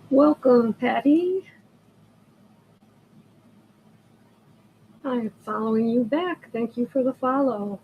Welcome, Patty. I'm following you back. Thank you for the follow.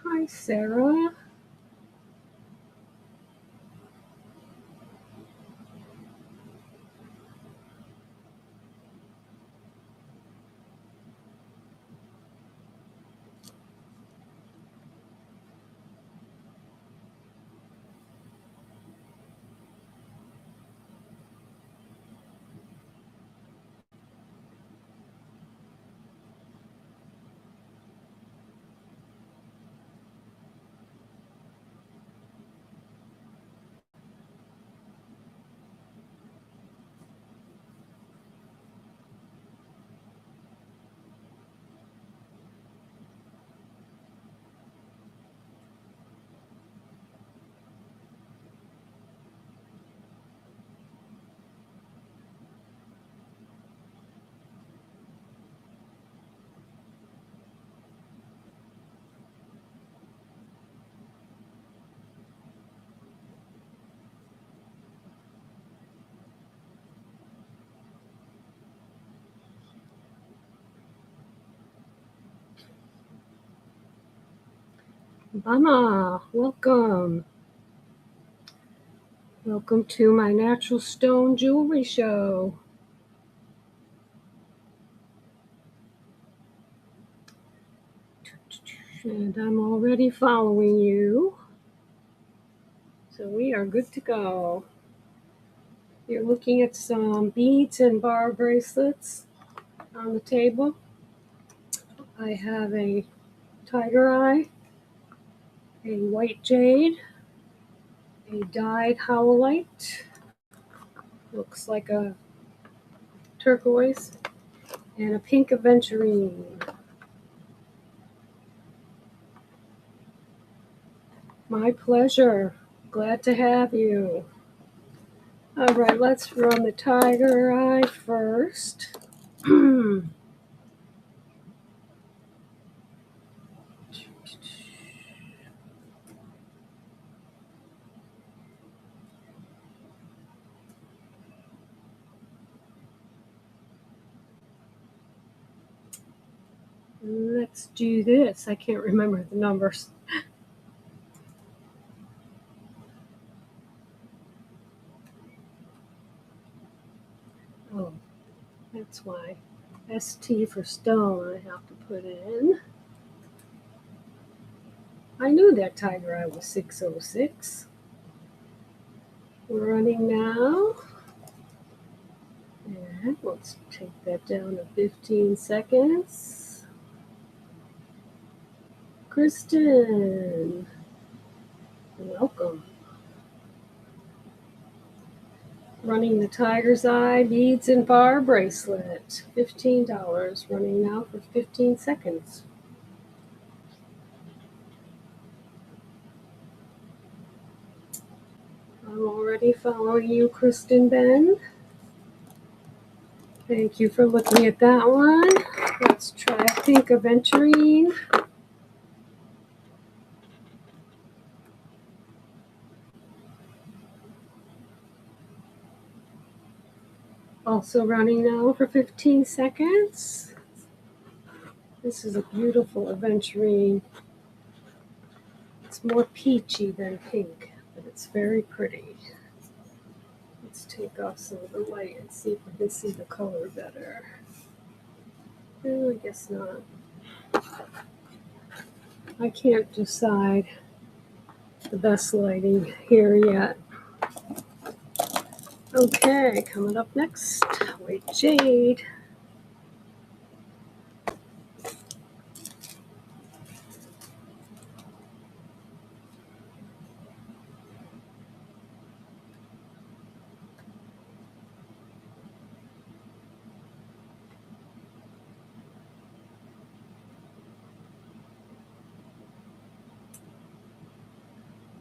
Hi, Sarah. Mama, welcome. Welcome to my natural stone jewelry show. And I'm already following you. So we are good to go. You're looking at some beads and bar bracelets on the table. I have a tiger eye, a white jade, a dyed howlite, looks like a turquoise, and a pink aventurine. My pleasure. Glad to have you. All right, let's run the tiger eye first. Let's do this. I can't remember the numbers. Oh, that's why. ST for stone I have to put in. I knew that tiger eye was 606. We're running now. And let's take that down to 15 seconds. Kristen, welcome. Running the tiger's eye beads and bar bracelet. $15. Running now for 15 seconds. I'm already following you, Kristen Ben. Thank you for looking at that one. Let's try pink aventurine. Also running now for 15 seconds. This is a beautiful aventurine. It's more peachy than pink, but it's very pretty. Let's take off some of the light and see if we can see the color better. Oh, I guess not. I can't decide the best lighting here yet. Okay, coming up next, white jade.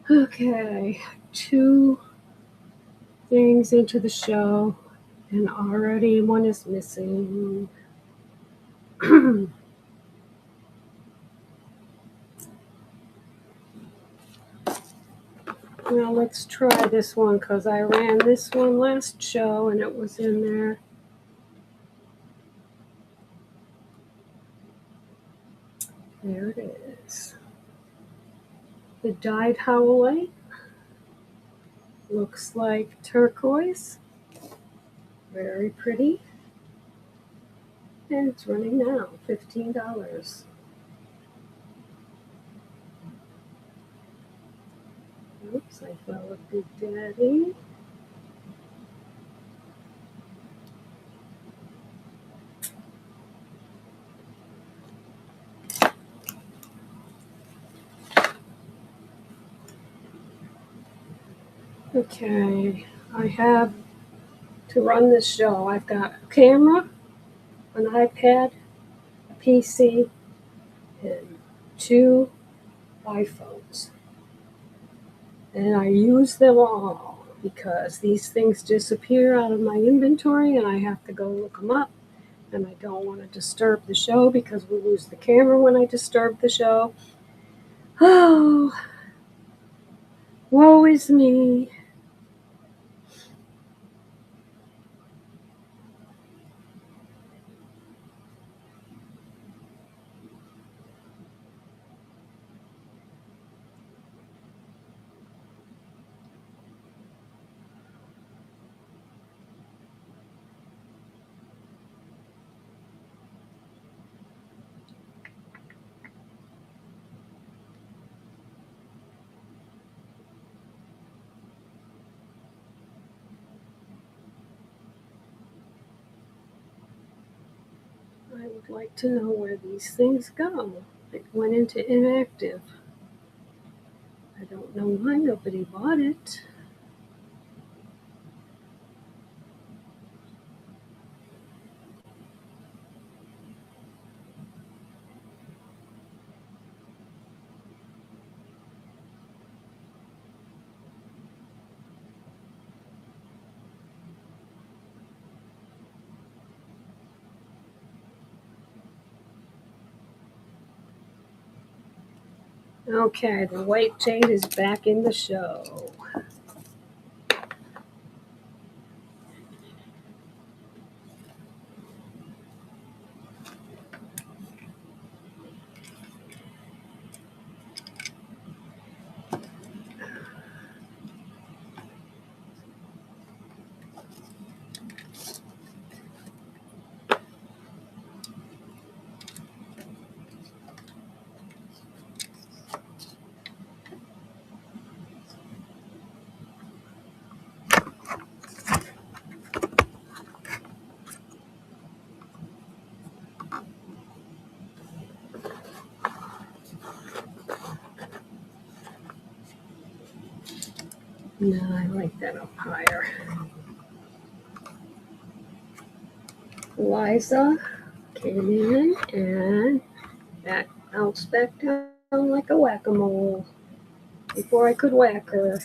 Okay, 2 things into the show, and already one is missing. Now let's try this one because I ran this one last show and it was in there. There it is. The dyed howlite looks like turquoise. Very pretty. And it's running now, $15. Oops, I fell a Big Daddy. Okay, I have to run this show. I've got a camera, an iPad, a PC, and 2 iPhones. And I use them all because these things disappear out of my inventory and I have to go look them up. And I don't want to disturb the show because we lose the camera when I disturb the show. Oh, woe is me. I would like to know where these things go. It went into inactive. I don't know why nobody bought it. Okay, the white jade is back in the show. No, I like that up higher. Liza came in and bounced back down like a whack-a-mole before I could whack her.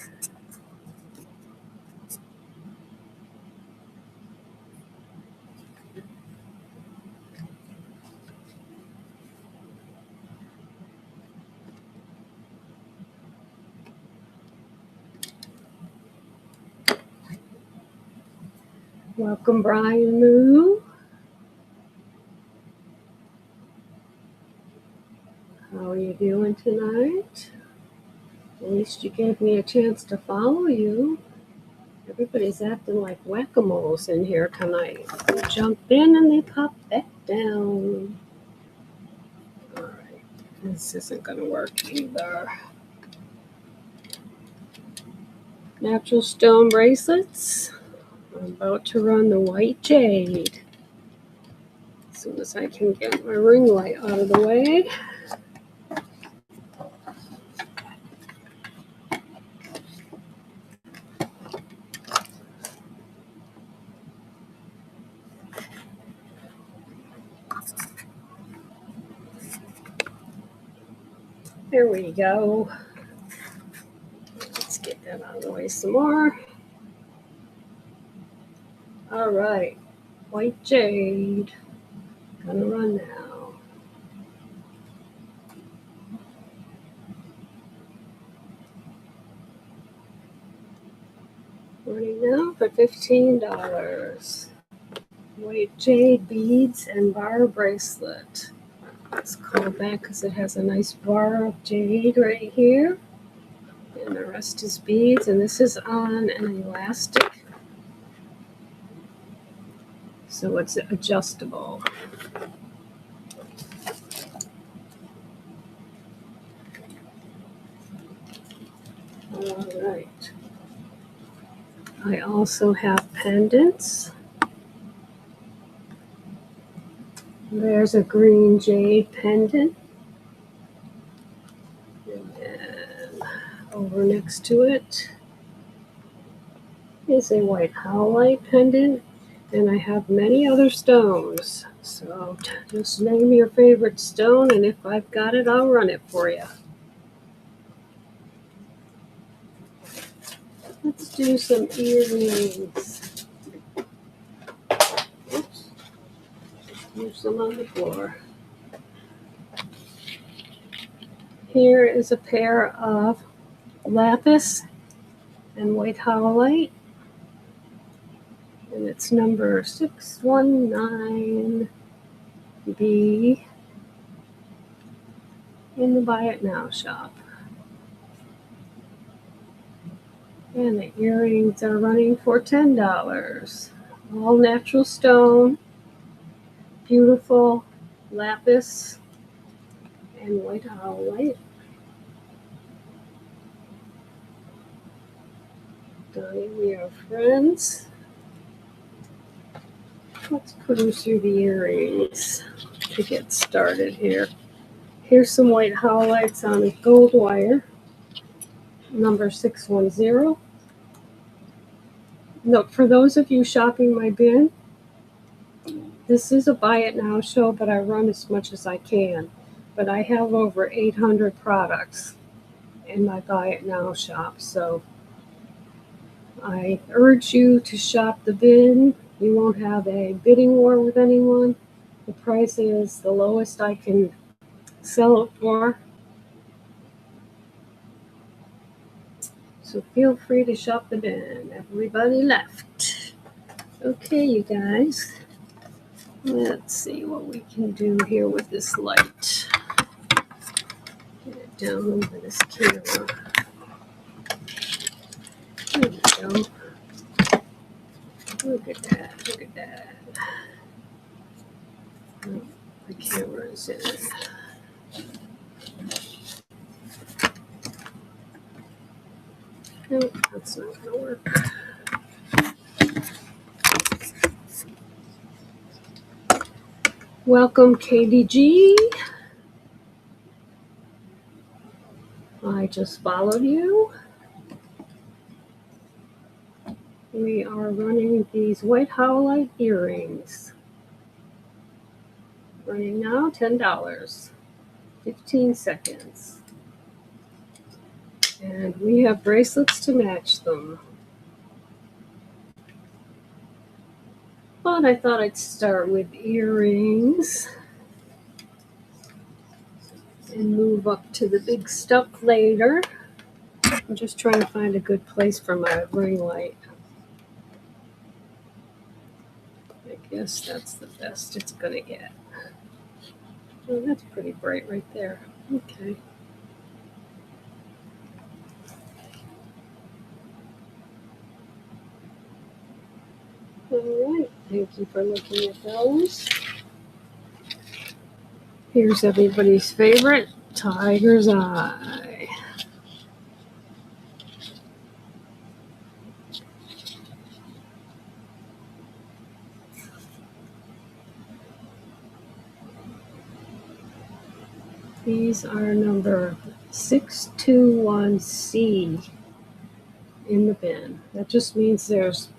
Welcome, Brian Moo. How are you doing tonight? At least you gave me a chance to follow you. Everybody's acting like whack-a-moles in here tonight. They jump in and they pop back down. All right, this isn't going to work either. Natural stone bracelets. I'm about to run the white jade. As soon as I can get my ring light out of the way. There we go. Let's get that out of the way some more. All right, white jade. Gonna run now. Running now for $15. White jade beads and bar bracelet. It's called that because it has a nice bar of jade right here. And the rest is beads, and this is on an elastic, so it's adjustable. All right. I also have pendants. There's a green jade pendant. And then over next to it is a white howlite pendant. And I have many other stones. So just name your favorite stone, and if I've got it, I'll run it for you. Let's do some earrings. Oops. Move some on the floor. Here is a pair of lapis and white howlite. And it's number 619B in the Buy It Now shop. And the earrings are running for $10. All natural stone, beautiful lapis and white howlite. Donnie, we are friends. Let's put them through the earrings. to get started here. Here's some white howlites on gold wire, number 610. Note, for those of you shopping my bin, this is a buy it now show, but I run as much as I can. But I have over 800 products in my buy it now shop, so I urge you to shop the bin. You won't have a bidding war with anyone. The price is the lowest I can sell it for. So feel free to shop the bin. Everybody left. Okay, you guys. Let's see what we can do here with this light. Get it down over this camera. There we go. Look at that. Look at that. Oh, the camera is in. Nope, that's not going to work. Welcome, KDG. I just followed you. We are running these white howlite earrings. Running now, $10. 15 seconds. And we have bracelets to match them. But I thought I'd start with earrings and move up to the big stuff later. I'm just trying to find a good place for my ring light. I guess that's the best it's gonna get. Oh, that's pretty bright right there. Okay. All right, thank you for looking at those. Here's everybody's favorite, Tiger's Eye. These are number 621C in the bin. That just means there's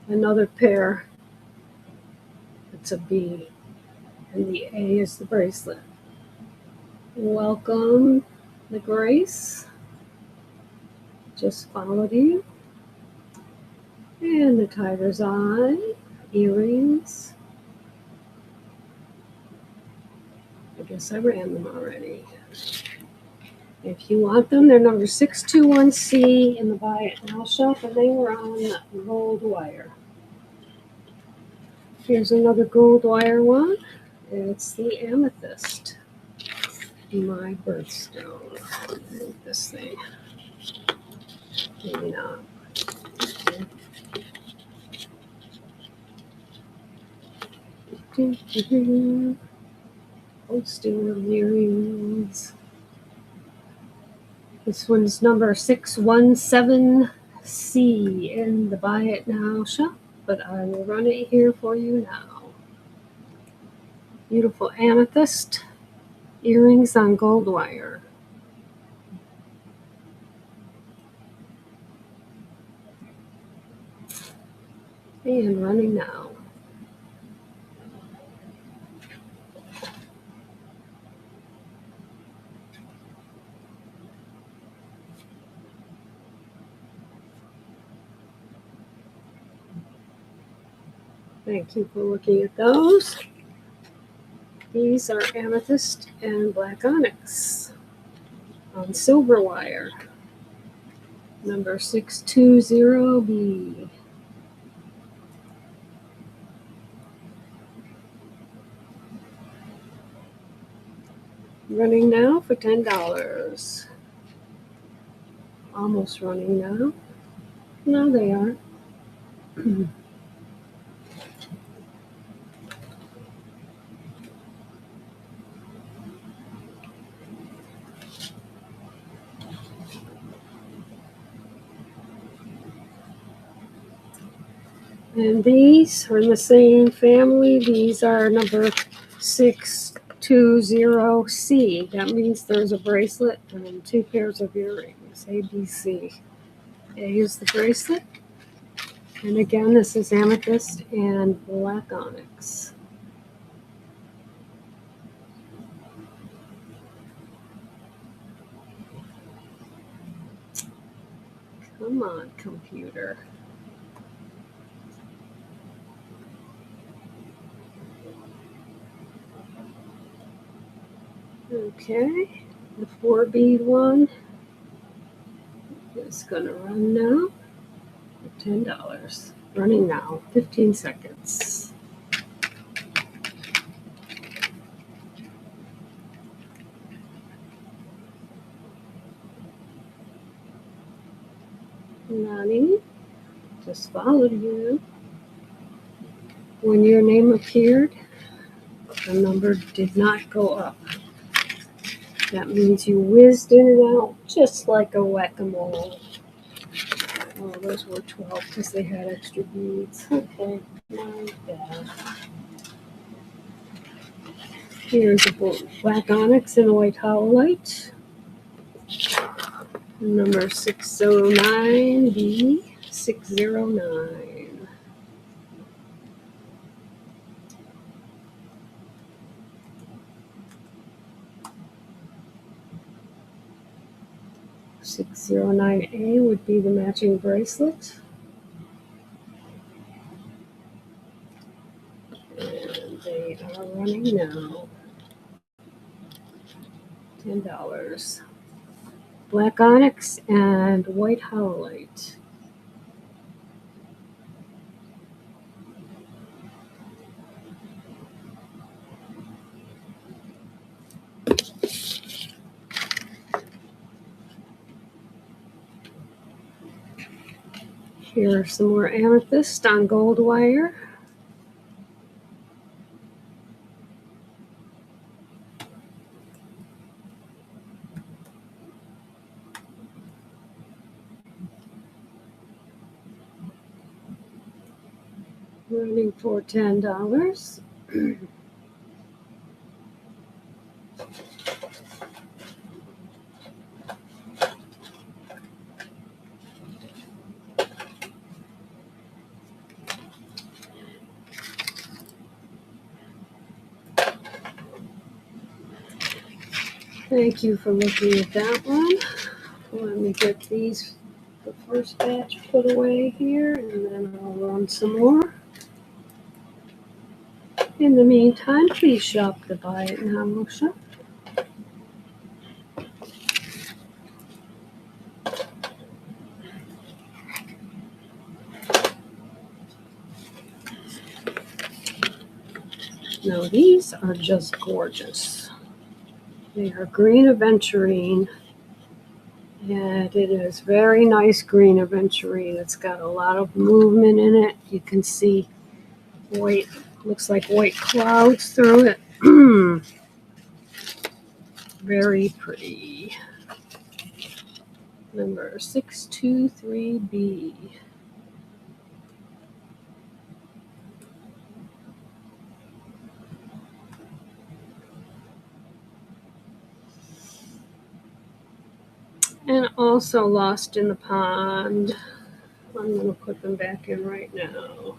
another pair. It's a B, and the A is the bracelet. Welcome, the Grace. Just followed you. And the Tiger's Eye earrings. I guess I ran them already. If you want them, they're number 621C in the Buy It Now shop, and they were on gold wire. Here's another gold wire one. It's the amethyst, my birthstone. This thing, maybe not. Posting of earrings. This one's number 617C in the Buy It Now shop, but I will run it here for you now. Beautiful amethyst earrings on gold wire. And running now. Thank you for looking at those. These are amethyst and black onyx on silver wire. Number 620B. Running now for $10. Almost running now. Now they are. And these are in the same family. These are number 620C. That means there's a bracelet and two pairs of earrings, ABC. A is the bracelet. And again, this is amethyst and black onyx. Come on, computer. Okay, the 4 bead one is gonna run now for $10. Running now, 15 seconds. Nani, just followed you. When your name appeared, the number did not go up. That means you whizzed in and out just like a whack-a-mole. Oh, those were 12 because they had extra beads. Okay, my bad. Here's a black onyx and a white howlite. Number 609B, 609. $609A would be the matching bracelet. And they are running now. $10. Black onyx and white howlite. Here are some more amethyst on gold wire. Running for $10. Thank you for looking at that one. Let me get these, the first batch put away here, and then I'll run some more. In the meantime, please shop the Buy It Now shop. Now these are just gorgeous. They are green aventurine, and it is very nice green aventurine. It's got a lot of movement in it. You can see white, looks like white clouds through it. Very pretty. Number 623B. And also Lost in the Pond. I'm going to put them back in right now.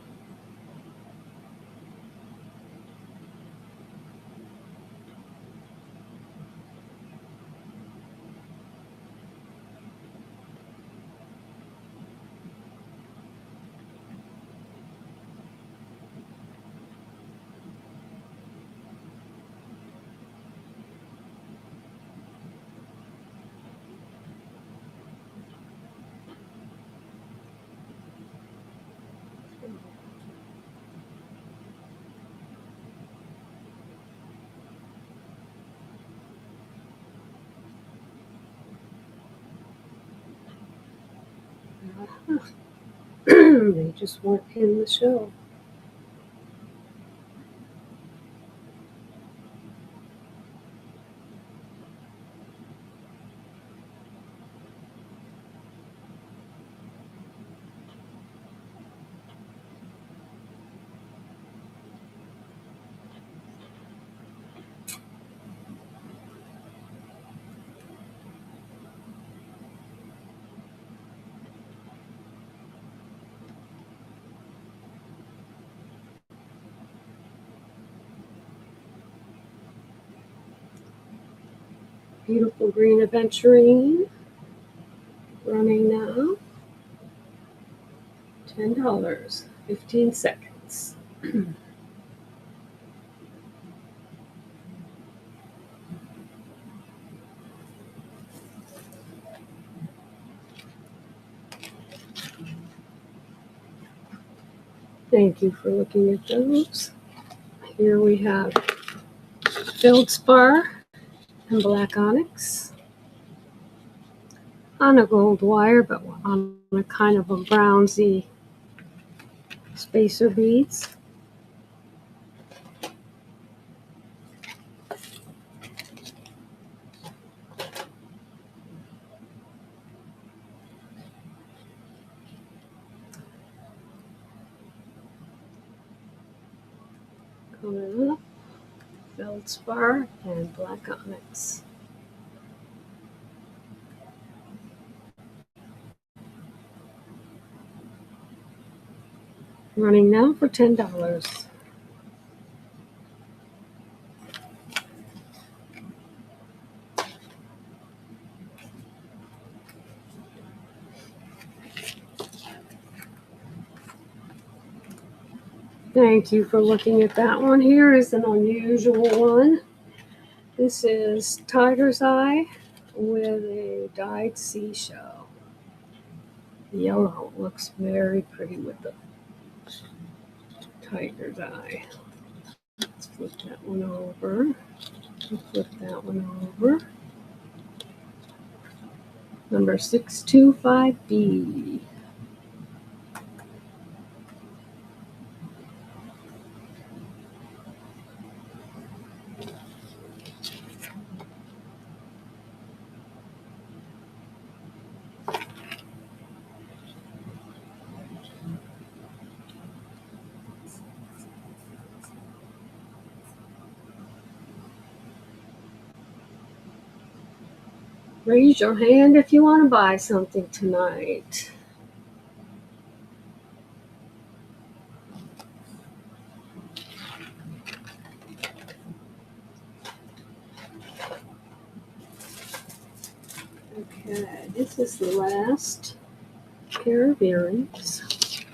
They just weren't in the show. beautiful green aventurine. Running now. $10, 15 seconds. Thank you for looking at those. Here we have feldspar and black onyx on a gold wire, but on a kind of a brownsy spacer beads. Coming up, feldspar and black onyx. Running now for $10. Thank you for looking at that one. Here is an unusual one. This is tiger's eye with a dyed seashell. Yellow looks very pretty with the tiger's eye. Let's flip that one over. Flip that one over. Number 625B. Raise your hand if you want to buy something tonight. Okay, this is the last pair of earrings.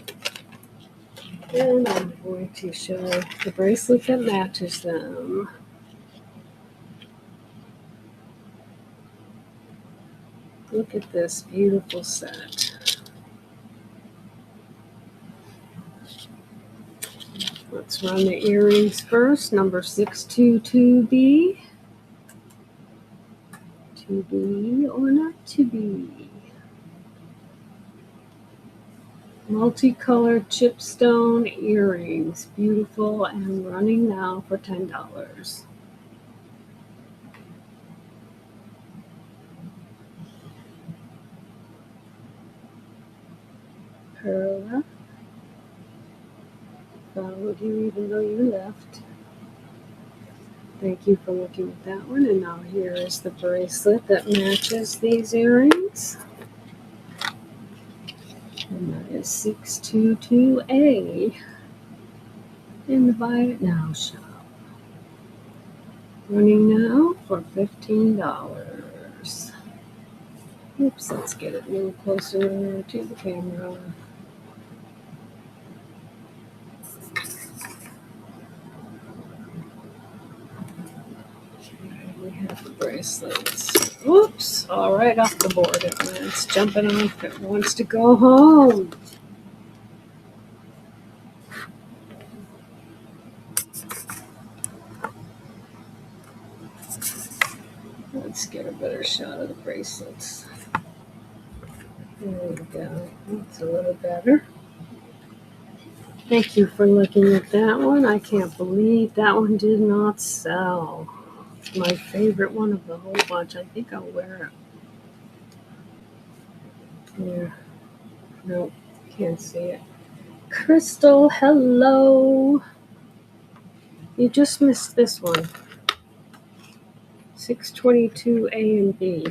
And I'm going to show the bracelet that matches them. Look at this beautiful set. Let's run the earrings first. Number 622B. To be or not to be. Multicolored chipstone earrings. Beautiful and running now for $10. Perla. Followed you even though you left. Thank you for looking at that one. And now here is the bracelet that matches these earrings. And that is 622A in the Buy It Now shop. Running now for $15. Oops, let's get it a little closer to the camera. We have the bracelets. Oops, all right off the board it went. It's jumping off. It wants to go home. Let's get a better shot of the bracelets. There we go. That's a little better. Thank you for looking at that one. I can't believe that one did not sell. It's my favorite one of the whole bunch. I think I'll wear it. Yeah. Nope, can't see it. Crystal, hello. You just missed this one. 622A and B.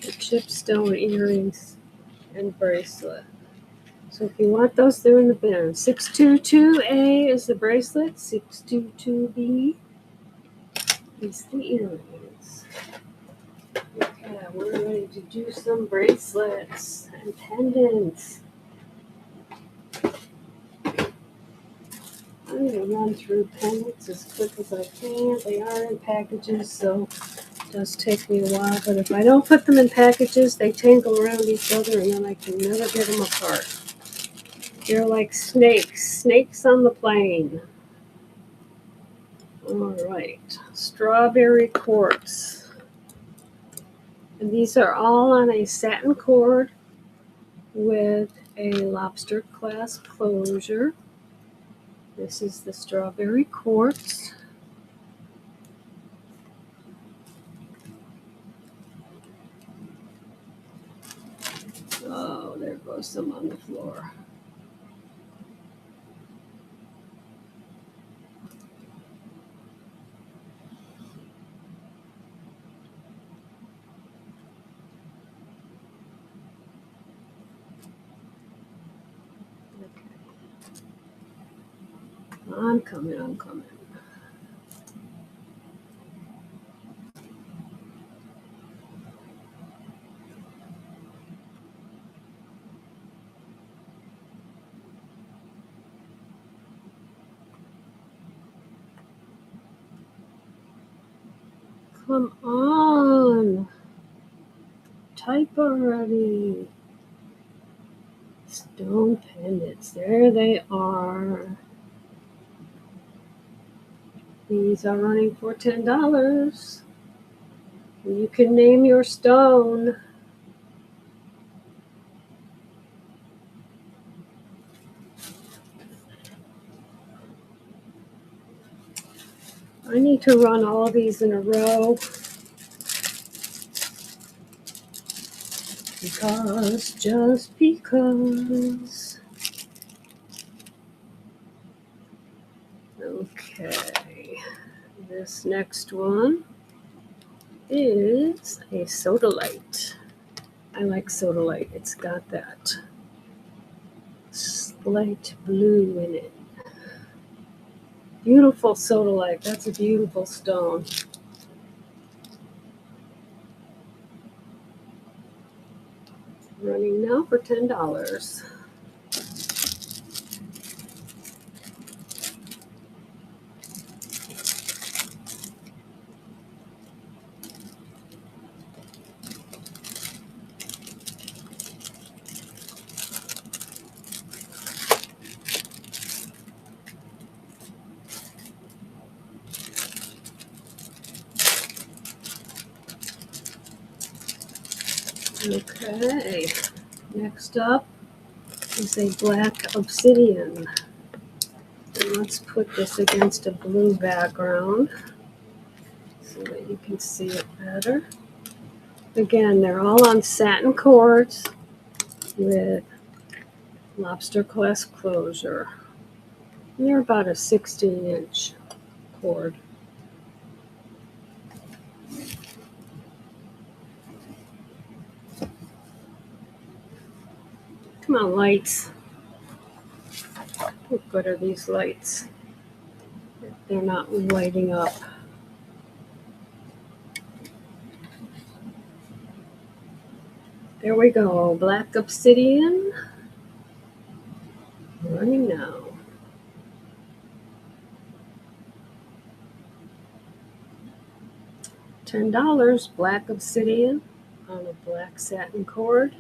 The chipstone earrings and bracelet. So if you want those, they're in the bin. 622A is the bracelet. 622B is the earrings. Yeah, we're ready to do some bracelets and pendants. I'm going to run through pendants as quick as I can. They are in packages, so it does take me a while. But if I don't put them in packages, they tangle around each other and then I can never get them apart. They're like snakes on the plane. All right, strawberry quartz. And these are all on a satin cord with a lobster clasp closure. This is the strawberry quartz. Oh, there goes some on the floor. Okay. I'm coming. Come on. Type already. Stone pendants. There they are. These are running for $10. You can name your stone. I need to run all of these in a row just because. Okay, this next one is a sodalite. I like sodalite. It's got that light blue in it. Beautiful sodalite. That's a beautiful stone. Running now for $10. Okay, next up is a black obsidian. And let's put this against a blue background so that you can see it better. Again, they're all on satin cords with lobster clasp closure. And they're about a 16-inch cord. Come on, lights. How good are these lights? They're not lighting up. There we go, black obsidian. Running now. $10, black obsidian on a black satin cord.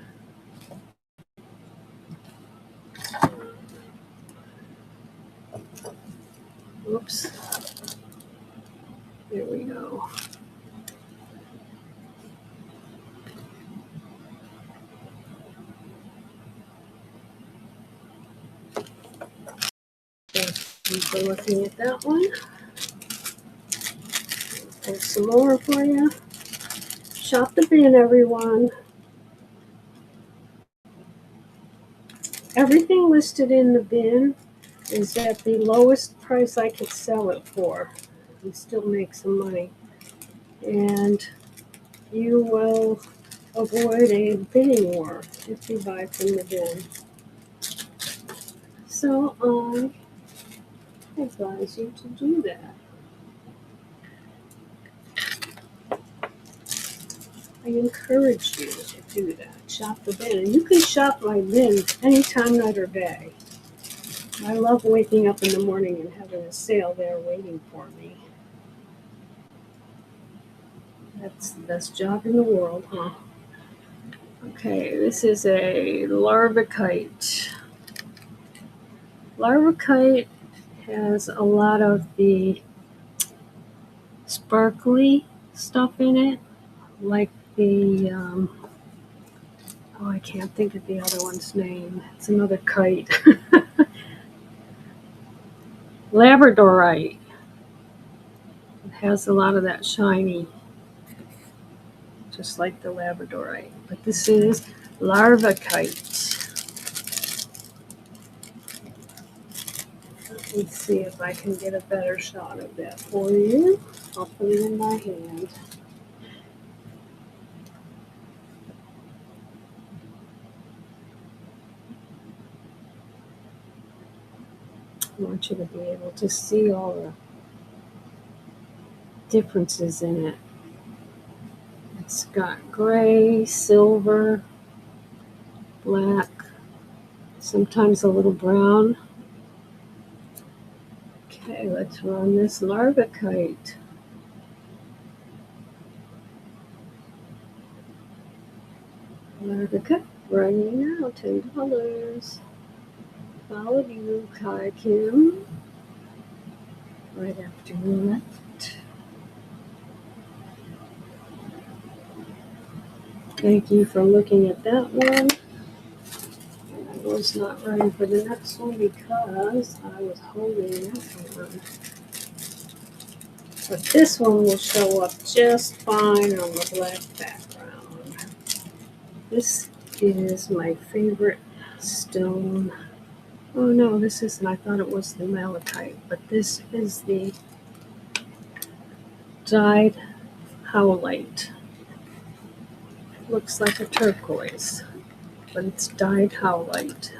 Oops. There we go. Thank you for looking at that one. There's some more for you. Shop the bin, everyone. Everything listed in the bin is at the lowest price I could sell it for and still make some money. And you will avoid a bidding war if you buy from the bin. So I advise you to do that. I encourage you to do that. Shop the bin. And you can shop my bin anytime, night or day. I love waking up in the morning and having a sale there waiting for me. That's the best job in the world, huh? Okay, this is a larvicite. Larvicite has a lot of the sparkly stuff in it, like the, I can't think of the other one's name. It's another kite. Labradorite. It has a lot of that shiny, just like the Labradorite. But this is larvicite. Let me see if I can get a better shot of that for you. I'll put it in my hand. I want you to be able to see all the differences in it. It's got gray, silver, black, sometimes a little brown. Okay, let's run this larvicite. Larvicite running now, $10. Follow you, Kai Kim, right after you left. Thank you for looking at that one. I was not ready for the next one because I was holding that one. But this one will show up just fine on the black background. This is my favorite stone. Oh no, this isn't. I thought it was the malachite, but this is the dyed howlite. Looks like a turquoise, but it's dyed howlite.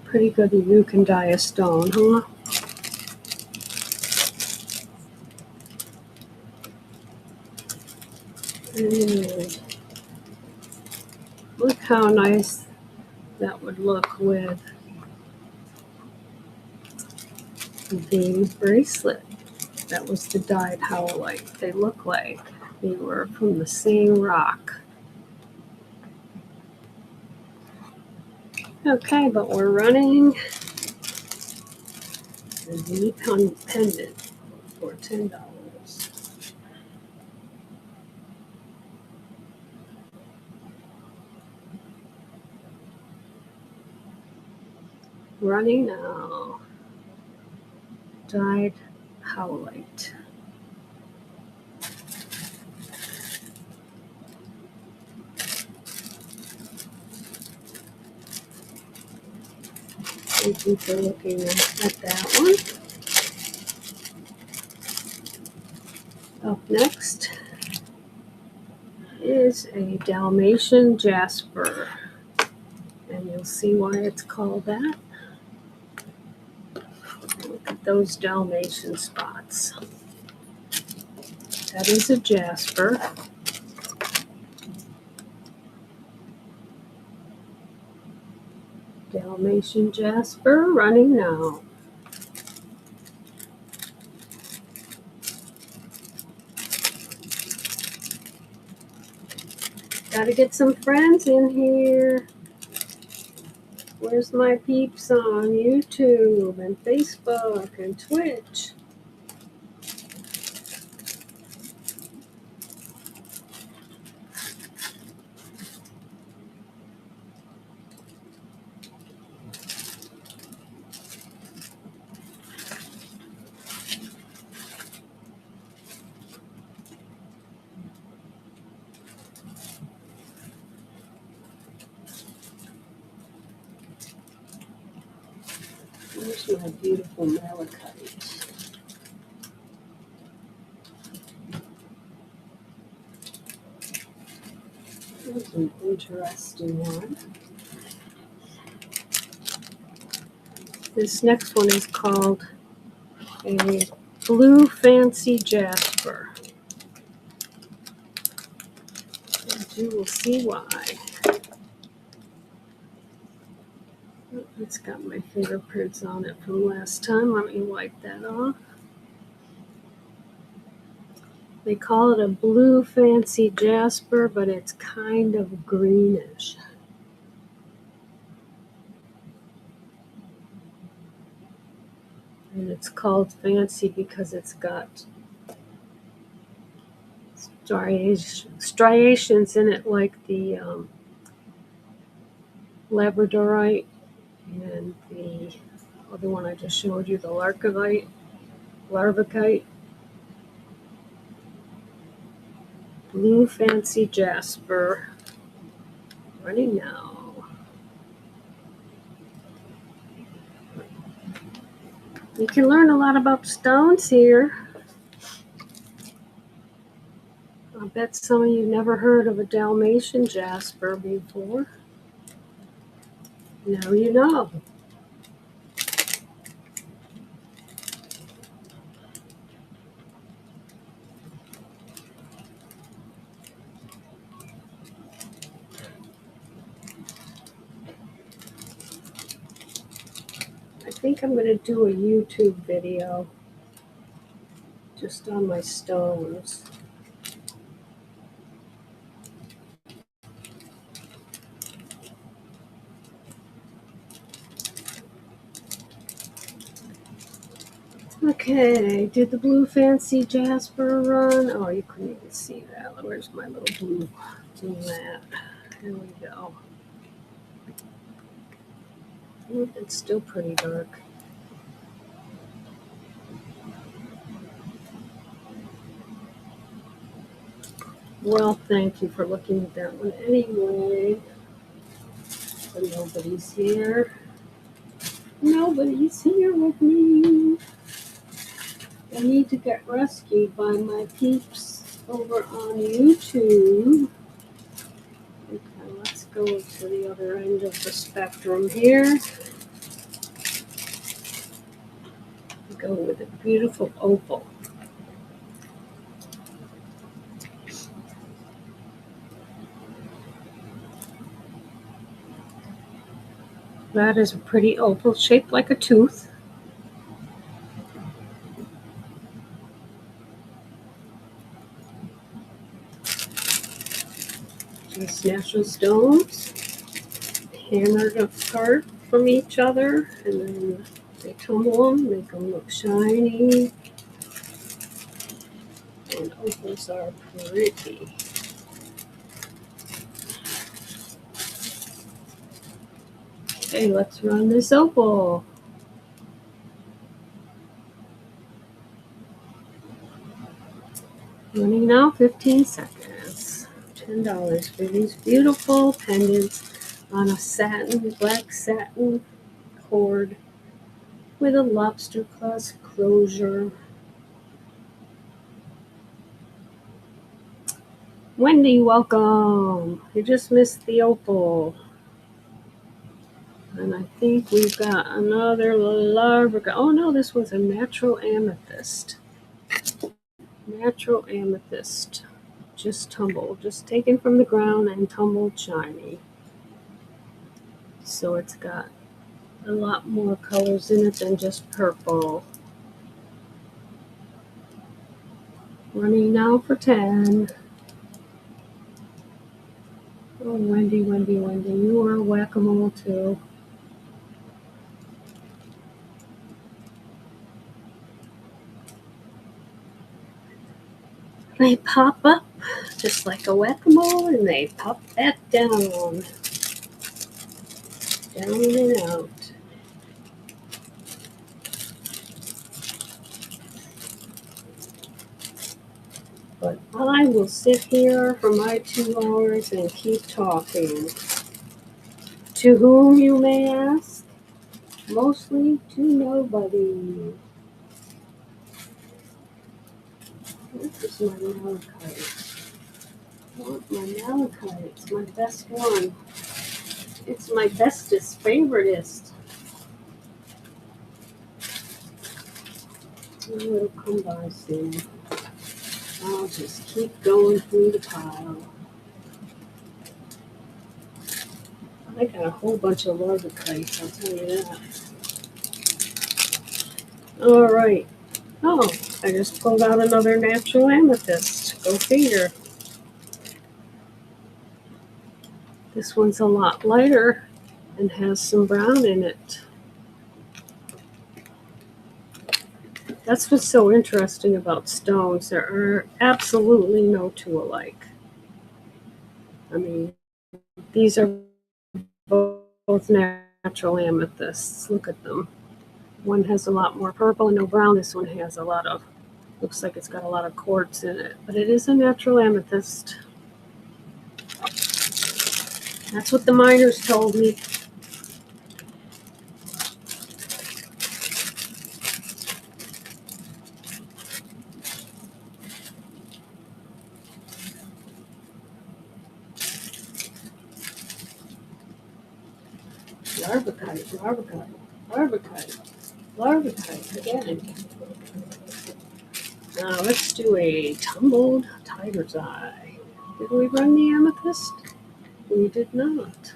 Pretty good you can dye a stone, huh? Look how nice that would look with the bracelet. That was the dyed howlite. They look like they were from the same rock. Okay, but we're running the Nikon pendant for $10. Running now. Dyed howlite. Thank you for looking at that one. Up next is a Dalmatian jasper. And you'll see why it's called that. Look at those Dalmatian spots. That is a jasper. Dalmatian jasper running now. Gotta get some friends in here. Where's my peeps on YouTube and Facebook and Twitch? Here's my beautiful malachite. Here's an interesting one. This next one is called a blue fancy jasper. You will see why. It's got my fingerprints on it from last time. Let me wipe that off. They call it a blue fancy jasper, but it's kind of greenish. And it's called fancy because it's got striations in it like the labradorite and the other one I just showed you, the larvicite. Blue fancy jasper. Running now. You can learn a lot about stones here. I bet some of you never heard of a Dalmatian jasper before. Now you know. I think I'm going to do a YouTube video just on my stones. Okay, did the blue fancy jasper run? Oh, you couldn't even see that. Where's my little blue mat? Here we go. It's still pretty dark. Well, thank you for looking at that one anyway. But nobody's here. Nobody's here with me. I need to get rescued by my peeps over on YouTube. Okay, let's go to the other end of the spectrum here. Go with a beautiful opal. That is a pretty opal shaped like a tooth. Just natural stones hammered apart from each other, and then they tumble them, make them look shiny. And opals are pretty. Okay, let's run this opal. Running now, 15 seconds. $10 for these beautiful pendants on a black satin cord with a lobster clasp closure. Wendy, welcome. You just missed the opal. And I think we've got another larva. Oh no, this was a natural amethyst. Natural amethyst. Just tumbled, just taken from the ground and tumbled shiny. So it's got a lot more colors in it than just purple. Running now for 10. Oh, Wendy, you are whack-a-mole too. They pop up just like a whack-a-mole and they pop back down. Down and out. But I will sit here for my 2 hours and keep talking. To whom, you may ask? Mostly to nobody. This is my malachite. I want my malachite. It's my best one. It's my bestest, favoritist. Oh, it'll come by soon. I'll just keep going through the pile. I got a whole bunch of larvichites, I'll tell you that. All right. Oh, I just pulled out another natural amethyst. Go figure. This one's a lot lighter and has some brown in it. That's what's so interesting about stones. There are absolutely no two alike. I mean, these are both natural amethysts. Look at them. One has a lot more purple and no brown. This one has a lot of, looks like it's got a lot of quartz in it. But it is a natural amethyst. That's what the miners told me. Larvicite, larvicite, larvicite, larvicite again. Now let's do a tumbled tiger's eye. Did we run the amethyst? We did not.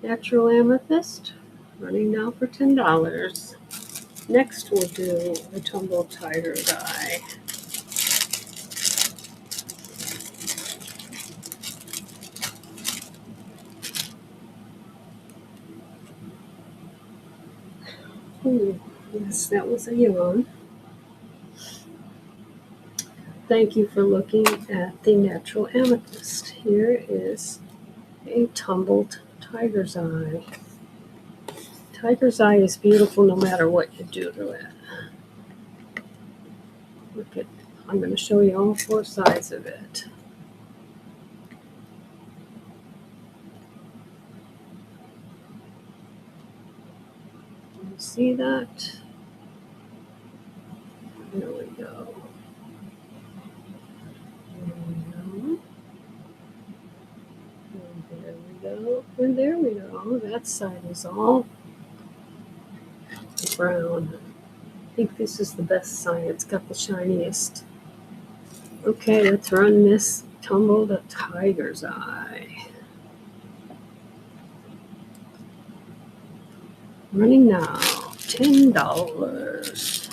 Natural amethyst, running now for $10. Next we'll do the tumbled tiger's eye. Ooh, yes, that was a yawn. Thank you for looking at the natural amethyst. Here is a tumbled tiger's eye. Tiger's eye is beautiful no matter what you do to it. Look at, I'm going to show you all four sides of it. You see that? There we go. And there we go. And there we go. That side is all brown. I think this is the best side. It's got the shiniest. Okay, let's run this tumbled tiger's eye. Running now, $10.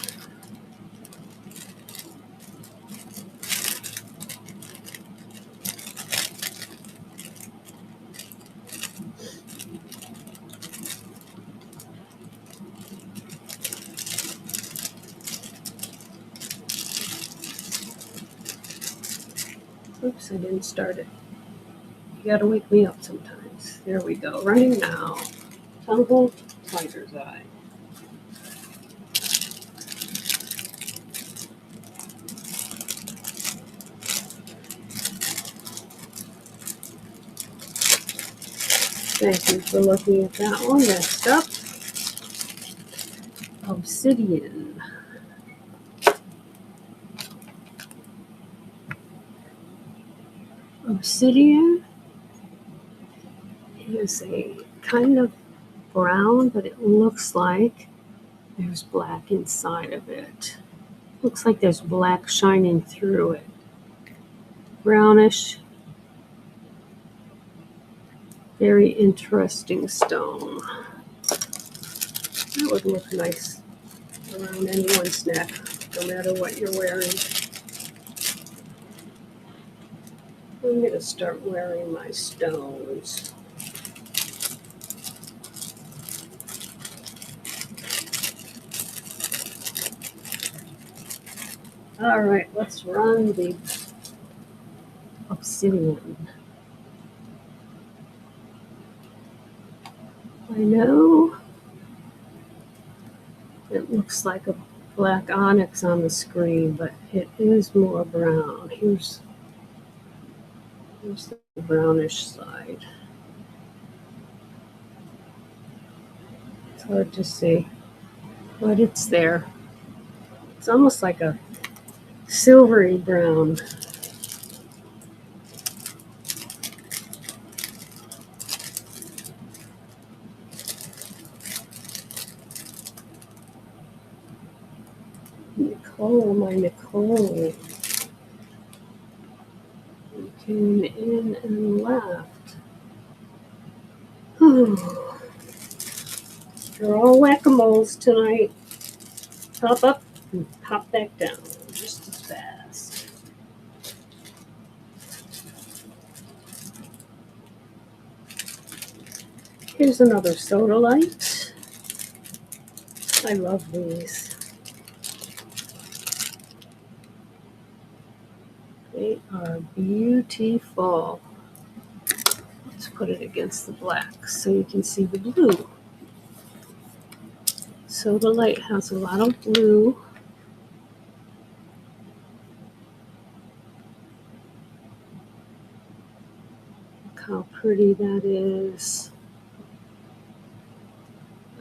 Oops, I didn't start it. You gotta wake me up sometimes. There we go. Running now. Tumbled tiger's eye. Thank you for looking at that one. Next up, obsidian. Obsidian is a kind of brown, but it looks like there's black inside of it. Looks like there's black shining through it. Brownish. Very interesting stone. That would look nice around anyone's neck, no matter what you're wearing. I'm going to start wearing my stones. All right, let's run the obsidian. I know it looks like a black onyx on the screen, but it is more brown. Here's the brownish side. It's hard to see, but it's there. It's almost like a silvery brown. Nicole, my Nicole. You came in and left. They're all whack-a-moles tonight. Pop up and pop back down just as fast. Here's another Sodalite. I love these. They are beautiful. Let's put it against the black so you can see the blue. Sodalite has a lot of blue. Look how pretty that is.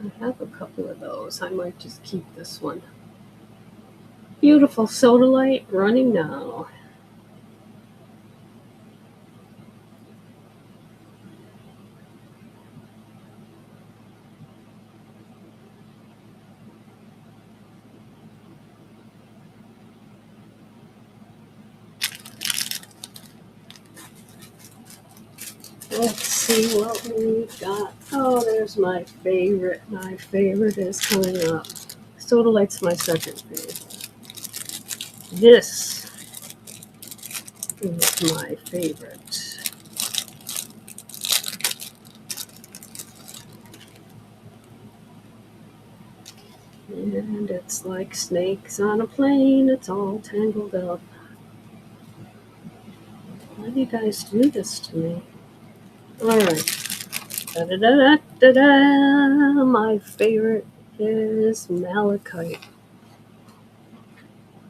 I have a couple of those. I might just keep this one. Beautiful Sodalite running now. Let's see what we've got. Oh, there's my favorite. My favorite is coming up. Sodalite's my second favorite. This is my favorite. And it's like snakes on a plane. It's all tangled up. Why do you guys do this to me? All right. Da-da-da-da-da-da. My favorite is malachite.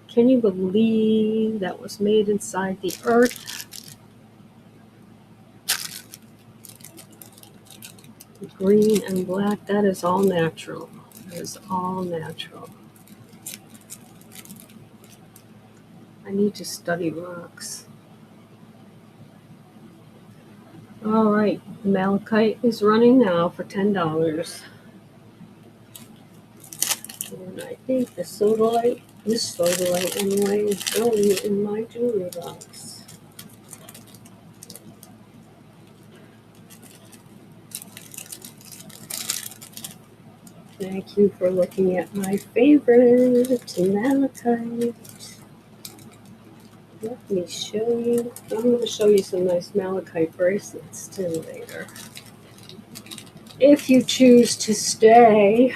Can you believe that was made inside the earth? Green and black, that is all natural. That is all natural. I need to study rocks. All right, malachite is running now for $10. And I think this sodalite anyway, is going in my jewelry box. Thank you for looking at my favorite malachite. Let me show you. I'm going to show you some nice malachite bracelets too later. If you choose to stay.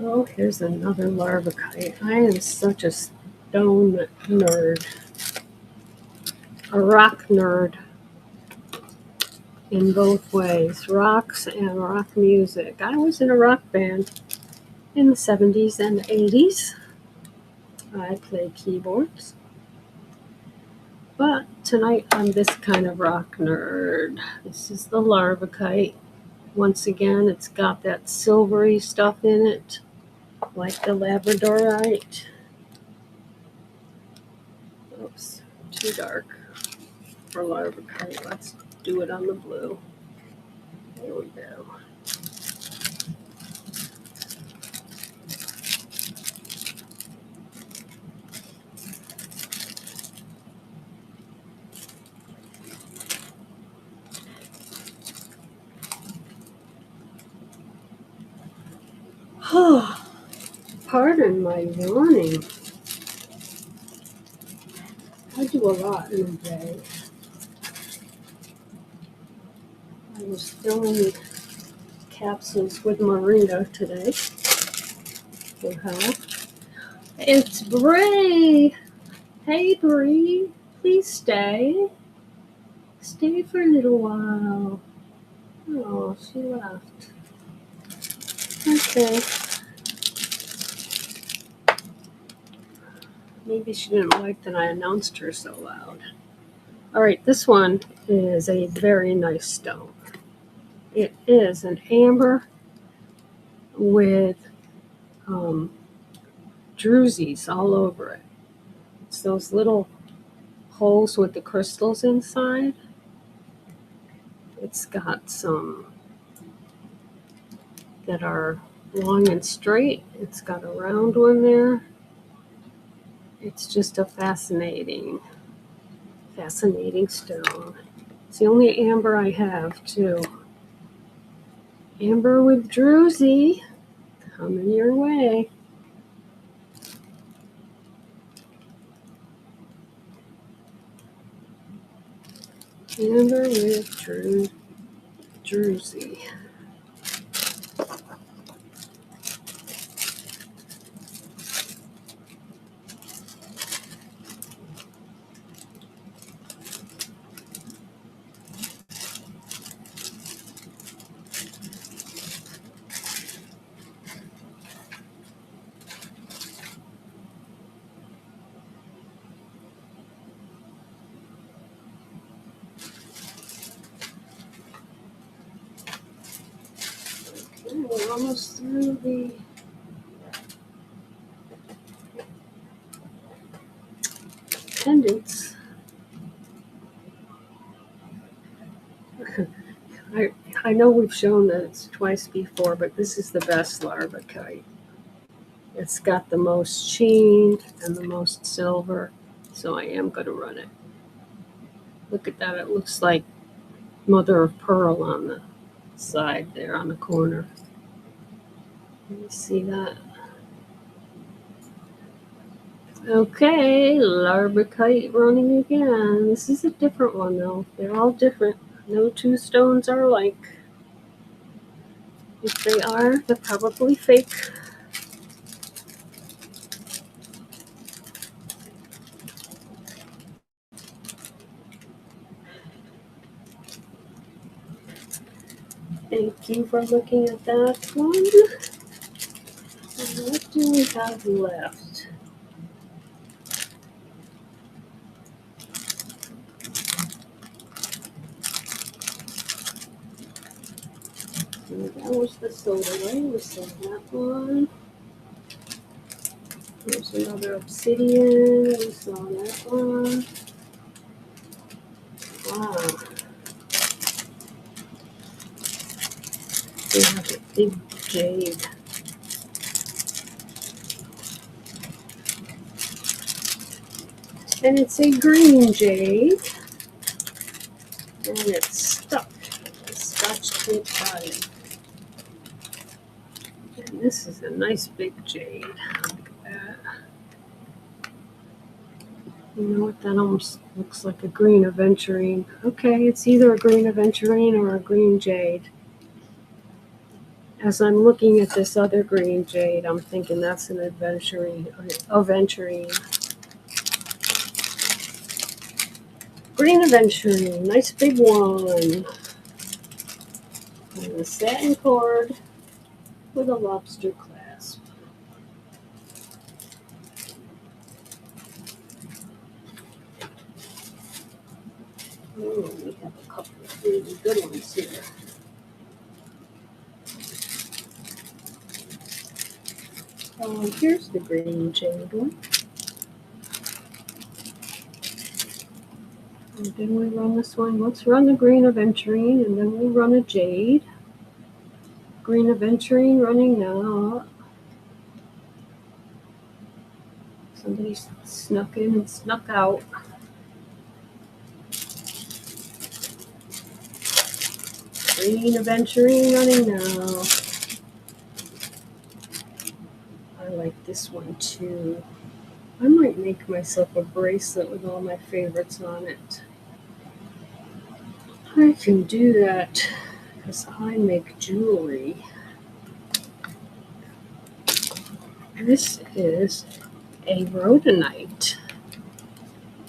Oh, here's another larvicite. I am such a stone nerd. A rock nerd. In both ways. Rocks and rock music. I was in a rock band in the 70s and the 80s. I play keyboards. But tonight I'm this kind of rock nerd. This is the larvicite. Once again, it's got that silvery stuff in it, like the labradorite. Oops, too dark for larvicite. Let's do it on the blue. There we go. Pardon my yawning. I do a lot in a day. I was filling capsules with moringa today for health. It's Bree. Hey Bree, please stay. Stay for a little while. Oh, she left. Okay. Maybe she didn't like that I announced her so loud. All right, this one is a very nice stone. It is an amber with drusies all over it. It's those little holes with the crystals inside. It's got some that are long and straight. It's got a round one there. It's just a fascinating stone. It's the only amber I have too. Amber with Druzy coming your way. Amber with Druzy. Okay, we're almost through the pendants. I know we've shown this twice before, but this is the best Larvikite. It's got the most sheen and the most silver, so I am going to run it. Look at that. It looks like mother of pearl on the side there on the corner. You see that? Okay, Larvikite running again. This is a different one though. They're all different. No two stones are alike. If they are, they're probably fake. Thank you for looking at that one. And what do we have left? That was the soda, right? We saw that one. There's another obsidian. We saw that one. Wow. We have a big jade. And it's a green jade. And it's stuck with a Scotch tape body. And this is a nice big jade. Look at that. You know what? That almost looks like a green aventurine. Okay, it's either a green aventurine or a green jade. As I'm looking at this other green jade, I'm thinking that's an aventurine. Green aventurine, nice big one. And a satin cord with a lobster clasp. Oh, we have a couple of really good ones here. Here's the green jade one. And then we run this one. Let's run the green aventurine, and then we'll run a jade. Green aventurine running now. Somebody snuck in and snuck out. Green aventurine running now. I like this one too. I might make myself a bracelet with all my favorites on it. I can do that because I make jewelry. This is a rhodonite.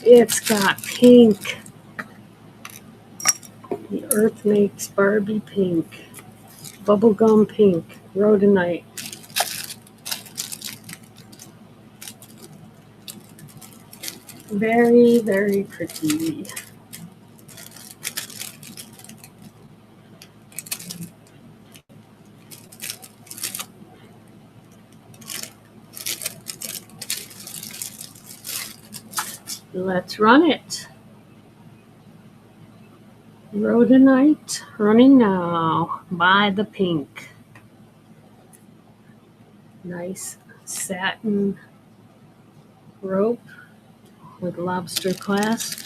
It's got pink. The earth makes Barbie pink. Bubblegum pink. Rhodonite. Very, very pretty. Let's run it. Rhodonite running now by the pink. Nice satin rope with lobster clasp.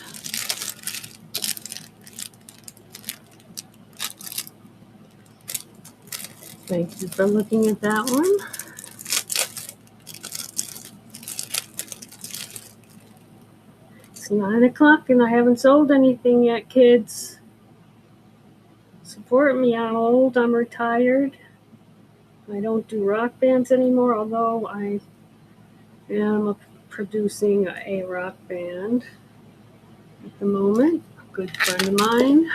Thank you for looking at that one. It's 9 o'clock and I haven't sold anything yet, kids. Support me. I'm old. I'm retired. I don't do rock bands anymore, although I am producing a rock band at the moment. A good friend of mine.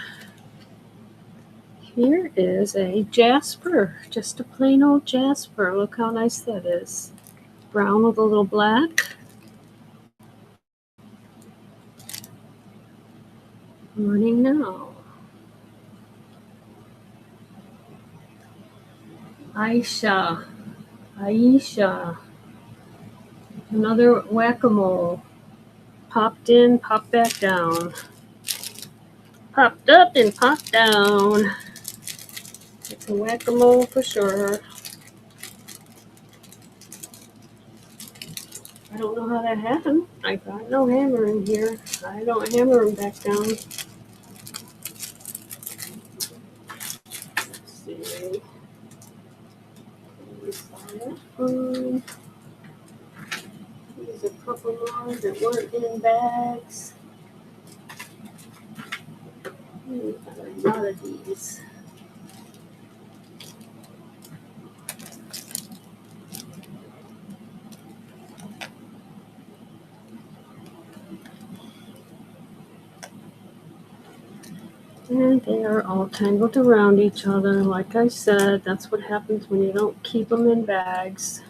Here is a jasper, just a plain old jasper. Look how nice that is. Brown with a little black. Running now. Aisha. Another whack-a-mole. Popped in, popped back down. Popped up and popped down. It's a whack-a-mole for sure. I don't know how that happened. I got no hammer in here. I don't hammer them back down. Let's see. Here's a couple more that weren't in bags. We got a lot of these. And they are all tangled around each other. Like I said, that's what happens when you don't keep them in bags.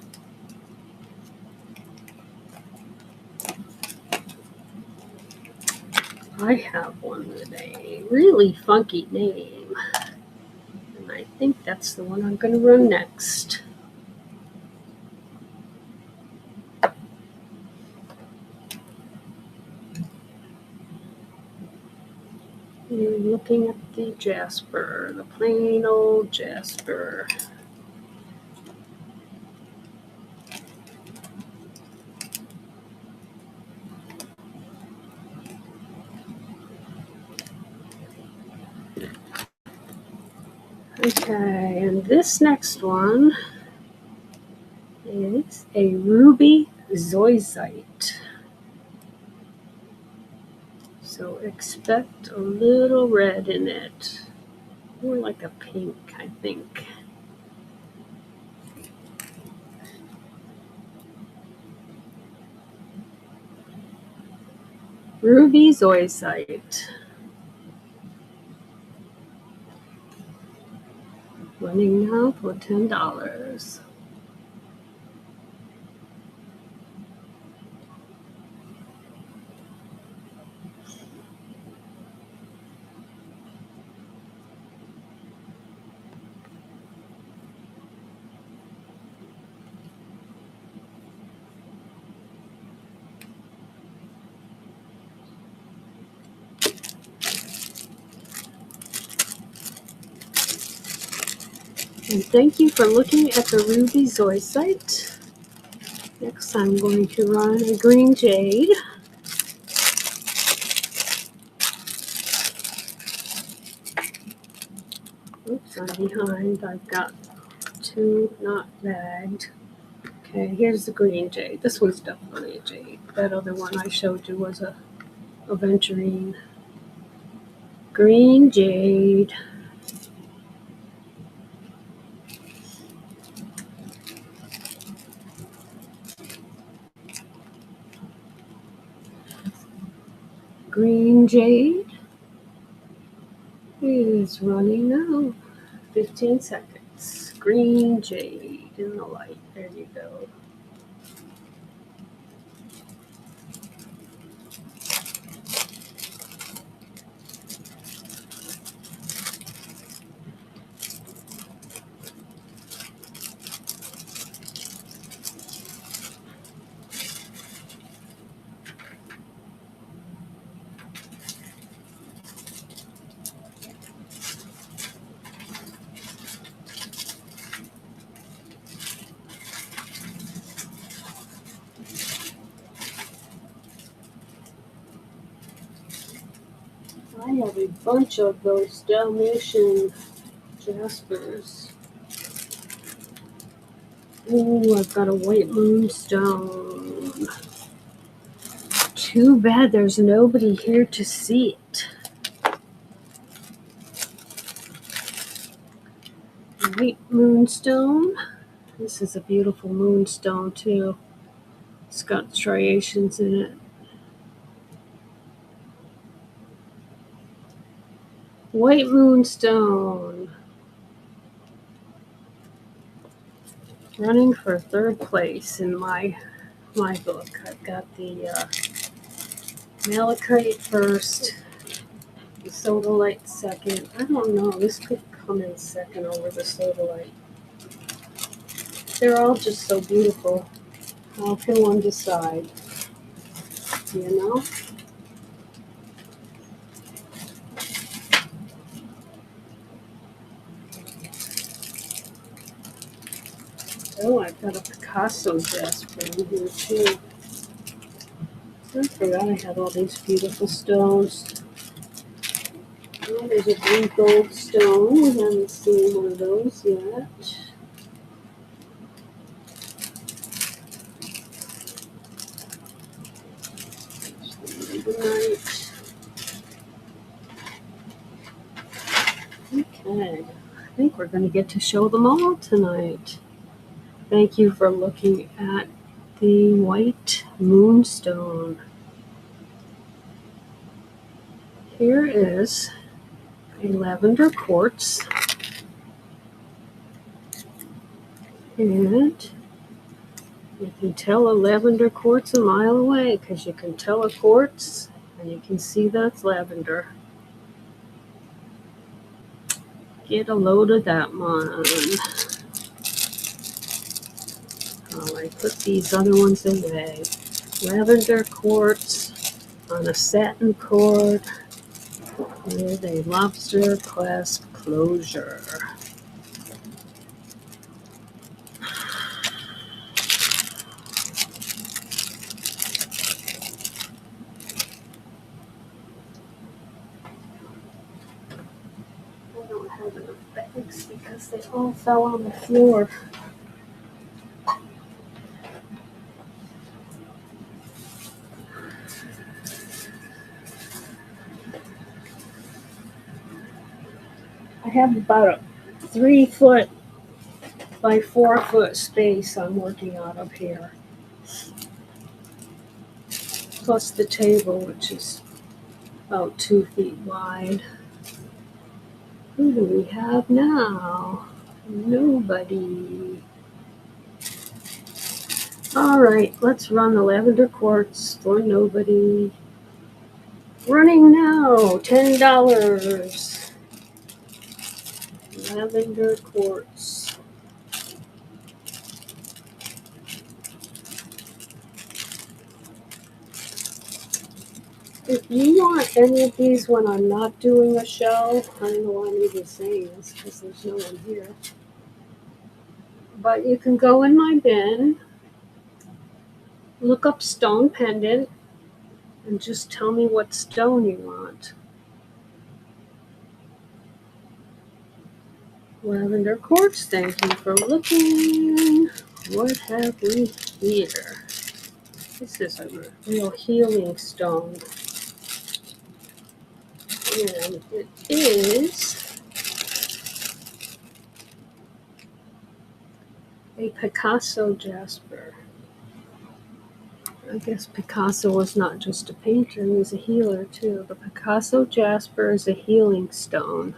I have one with a really funky name. And I think that's the one I'm going to run next. You're looking at the jasper, the plain old jasper. Okay, and this next one is a ruby zoisite. So expect a little red in it. More like a pink, I think. Ruby zoisite. Running now for $10. And thank you for looking at the ruby zoisite. Next I'm going to run a green jade. Oops, I'm behind. I've got two not bagged. Okay, here's the green jade. This one's definitely a jade. That other one I showed you was a aventurine. Green jade. Green jade is running now. 15 seconds. Green jade in the light. There you go. I have a bunch of those Dalmatian jaspers. Ooh, I've got a white moonstone. Too bad there's nobody here to see it. White moonstone. This is a beautiful moonstone too. It's got striations in it. White moonstone. Running for third place in my book. I've got the malachite first, the sodalite second. I don't know, this could come in second over the sodalite. They're all just so beautiful. How can one decide? You know? Oh, I've got a Picasso jasper in here too. I forgot I had all these beautiful stones. Oh, there's a blue gold stone. We haven't seen one of those yet. Night. Okay, I think we're going to get to show them all tonight. Thank you for looking at the white moonstone. Here is a lavender quartz, and you can tell a lavender quartz a mile away because you can tell a quartz and you can see that's lavender. Get a load of that one. Oh, I put these other ones away. Lavender quartz on a satin cord with a lobster clasp closure. I don't have enough bags because they all fell on the floor. I have about a 3-foot by 4-foot space I'm working out of here. Plus the table, which is about 2 feet wide. Who do we have now? Nobody. All right, let's run the lavender quartz for nobody. Running now, $10. Lavender quartz. If you want any of these when I'm not doing a show, I don't know why I'm even saying this because there's no one here. But you can go in my bin, look up stone pendant, and just tell me what stone you want. Lavender quartz, thank you for looking. What have we here? This is a real healing stone. And it is a Picasso jasper. I guess Picasso was not just a painter, he was a healer too. The Picasso jasper is a healing stone.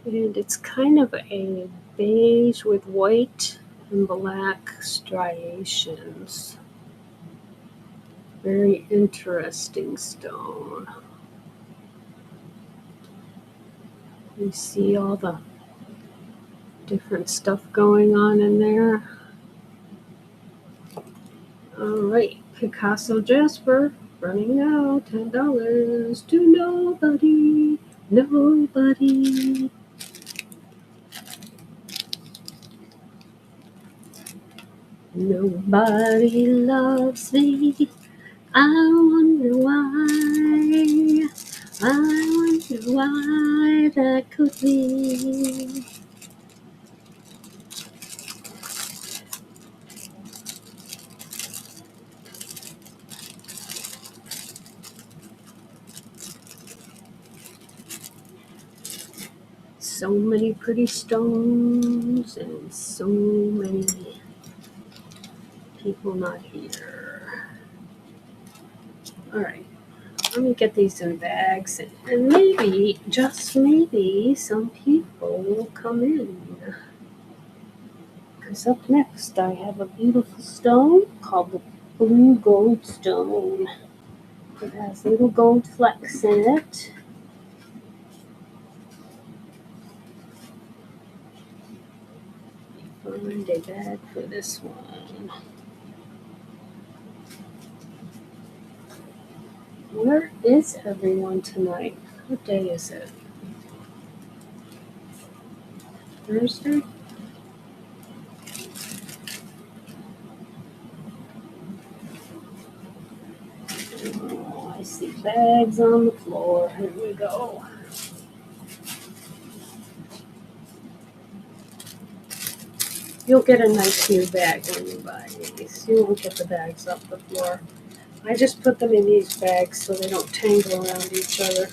And it's kind of a beige with white and black striations. Very interesting stone. You see all the different stuff going on in there. All right, Picasso jasper running out, $10 to nobody, nobody. Nobody loves me. I wonder why. I wonder why that could be. So many pretty stones and so many people not here. All right, let me get these in bags and maybe, just maybe, some people will come in. Because up next I have a beautiful stone called the blue gold stone. It has little gold flecks in it. Find a bag for this one. Where is everyone tonight? What day is it? Thursday? Oh, I see bags on the floor. Here we go. You'll get a nice new bag when you buy these. You won't get the bags off the floor. I just put them in these bags so they don't tangle around each other.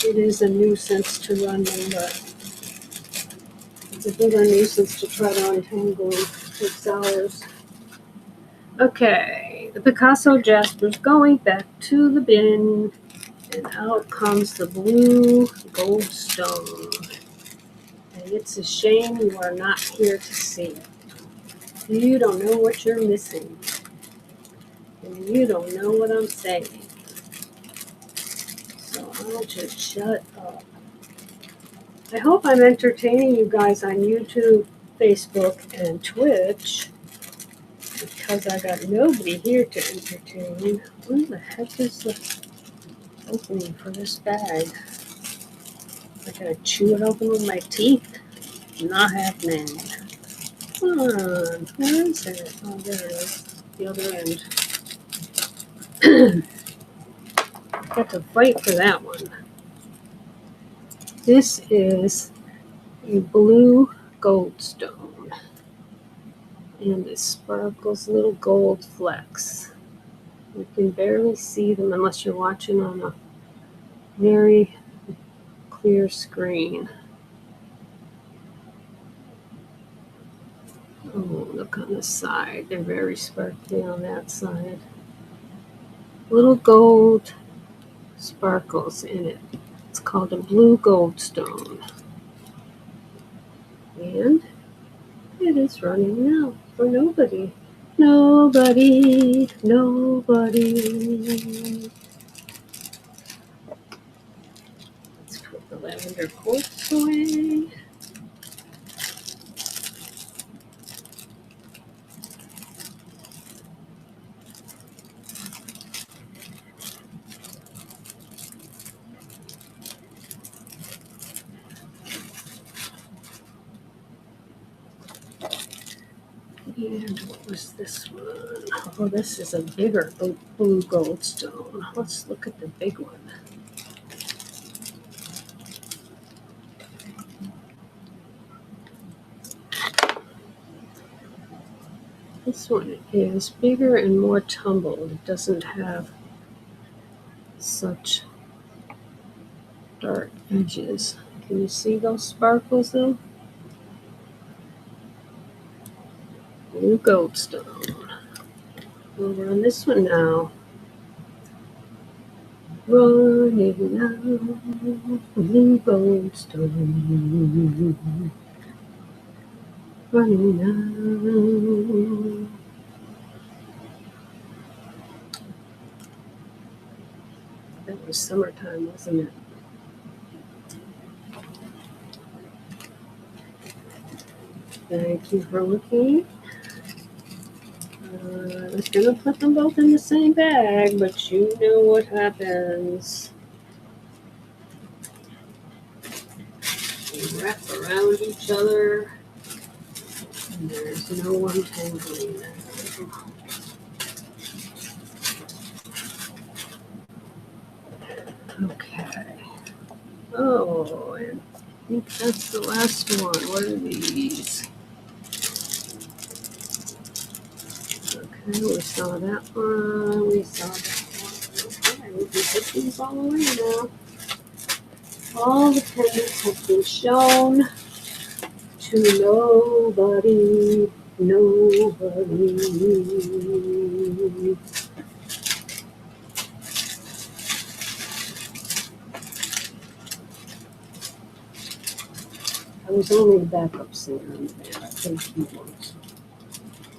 It is a nuisance to run them, but it's a bigger nuisance to try to untangle them. It takes hours. Okay, the Picasso Jasper's going back to the bin, and out comes the blue gold stone. And it's a shame you are not here to see it. You don't know what you're missing, and you don't know what I'm saying. So I'll just shut up. I hope I'm entertaining you guys on YouTube, Facebook, and Twitch, because I got nobody here to entertain. What the heck is the opening for this bag? I gotta chew it open with my teeth? Not happening. Come on, where is it? Oh, there it is. The other end. Got to fight for that one. This is a blue gold stone. And it sparkles little gold flecks. You can barely see them unless you're watching on a very clear screen. Oh, look on the side. They're very sparkly on that side. Little gold sparkles in it. It's called a blue gold stone. And it is running now for nobody. Nobody, nobody. Let's put the lavender quartz away. And what was this one? Oh, this is a bigger blue gold stone. Let's look at the big one. This one is bigger and more tumbled. It doesn't have such dark edges. Can you see those sparkles though? Blue gold stone. Over on this one now. Running now, blue gold stone. Running now. That was summertime, wasn't it? Thank you for looking. I was gonna put them both in the same bag, but you know what happens. They wrap around each other. And there's no untangling them. Okay. Oh, and I think that's the last one. What are these? Okay, we saw that one. We saw that one. Okay, we can put these all away now. All the pendants have been shown to nobody. Nobody. I was only the backup singer in the band. I played keyboards.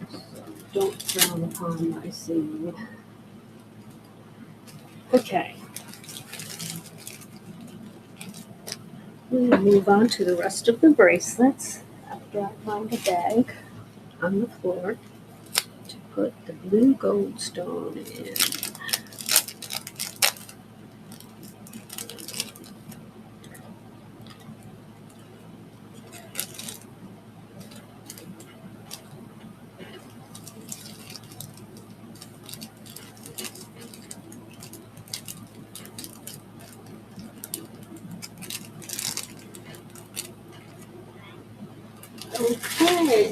So don't frown upon my singing. Okay. We'll move on to the rest of the bracelets. After I find a bag on the floor to put the blue gold stone in. Okay.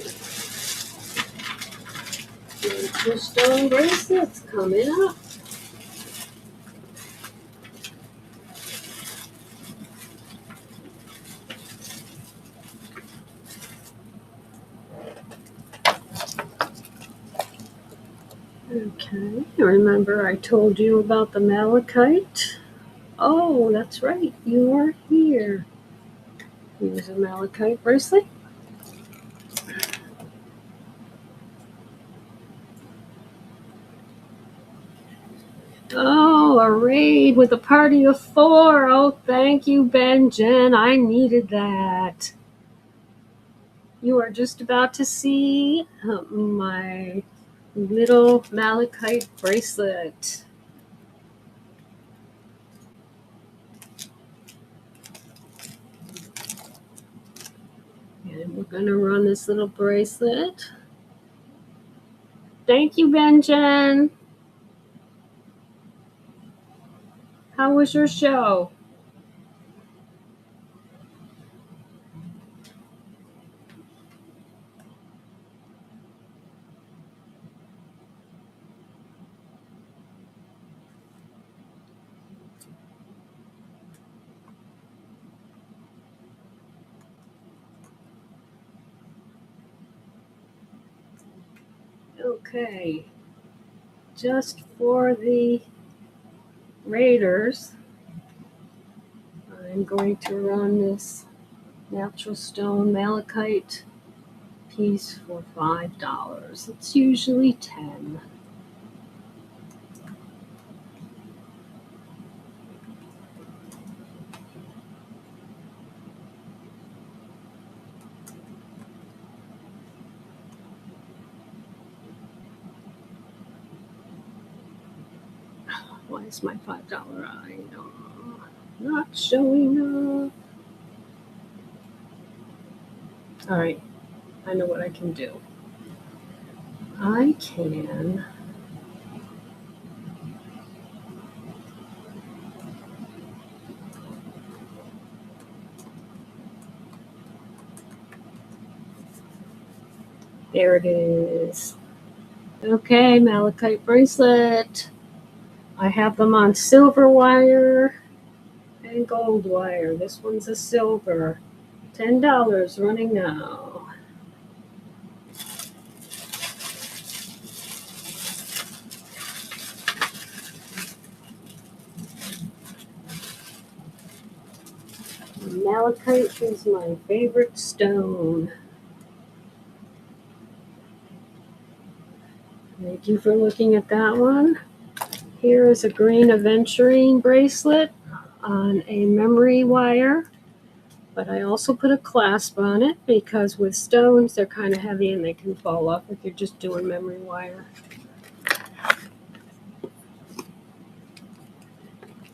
Two stone bracelets coming up. Okay, remember I told you about the malachite? Oh, that's right, you are here. Here's a malachite bracelet. Oh, a raid with a party of 4. Oh, thank you, Benjen. I needed that. You are just about to see my little malachite bracelet. And we're going to run this little bracelet. Thank you, Benjen. How was your show? Okay, just for the raiders, I'm going to run this natural stone malachite piece for $5. It's usually 10. Why is my $5 item not showing up? All right, I know what I can do. I can there it is. Okay, malachite bracelet. I have them on silver wire and gold wire. This one's a silver. $10 running now. Malachite is my favorite stone. Thank you for looking at that one. Here is a green aventurine bracelet on a memory wire, but I also put a clasp on it because with stones they're kind of heavy and they can fall off if you're just doing memory wire.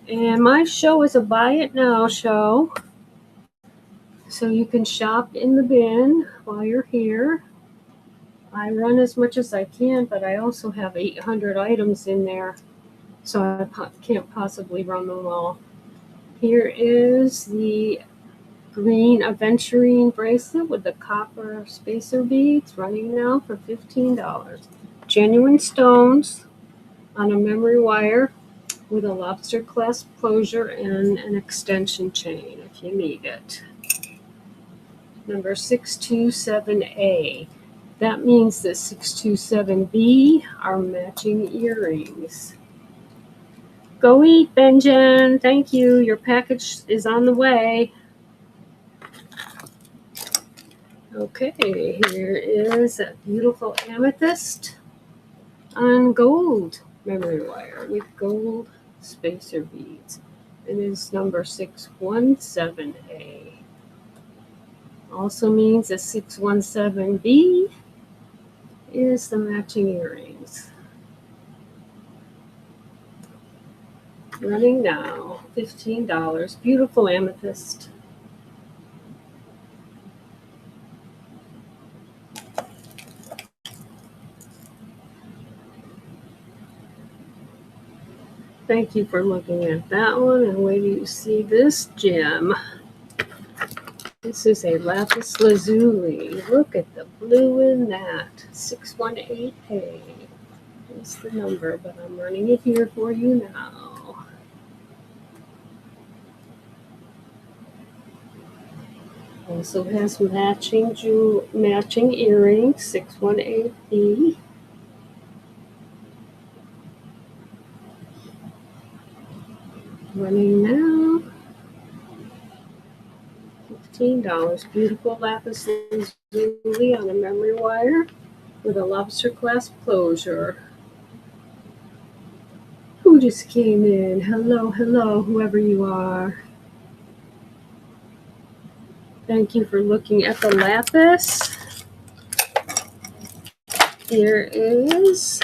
And my show is a buy it now show, so you can shop in the bin while you're here. I run as much as I can, but I also have 800 items in there, so I can't possibly run them all. Here is the green aventurine bracelet with the copper spacer beads, running now for $15. Genuine stones on a memory wire with a lobster clasp closure and an extension chain if you need it. Number 627A. That means that 627B are matching earrings. Go eat, Benjamin. Thank you. Your package is on the way. Okay, here is a beautiful amethyst on gold memory wire with gold spacer beads. It is number 617A. Also means that 617B is the matching earrings. Running now, $15. Beautiful amethyst. Thank you for looking at that one, and wait till you see this gem. This is a lapis lazuli. Look at the blue in that. 618A is the number, but I'm running it here for you now. Also has matching earrings, 618B. Running now. $15. Beautiful lapis lazuli on a memory wire with a lobster clasp closure. Who just came in? Hello, hello, whoever you are. Thank you for looking at the lapis. Here is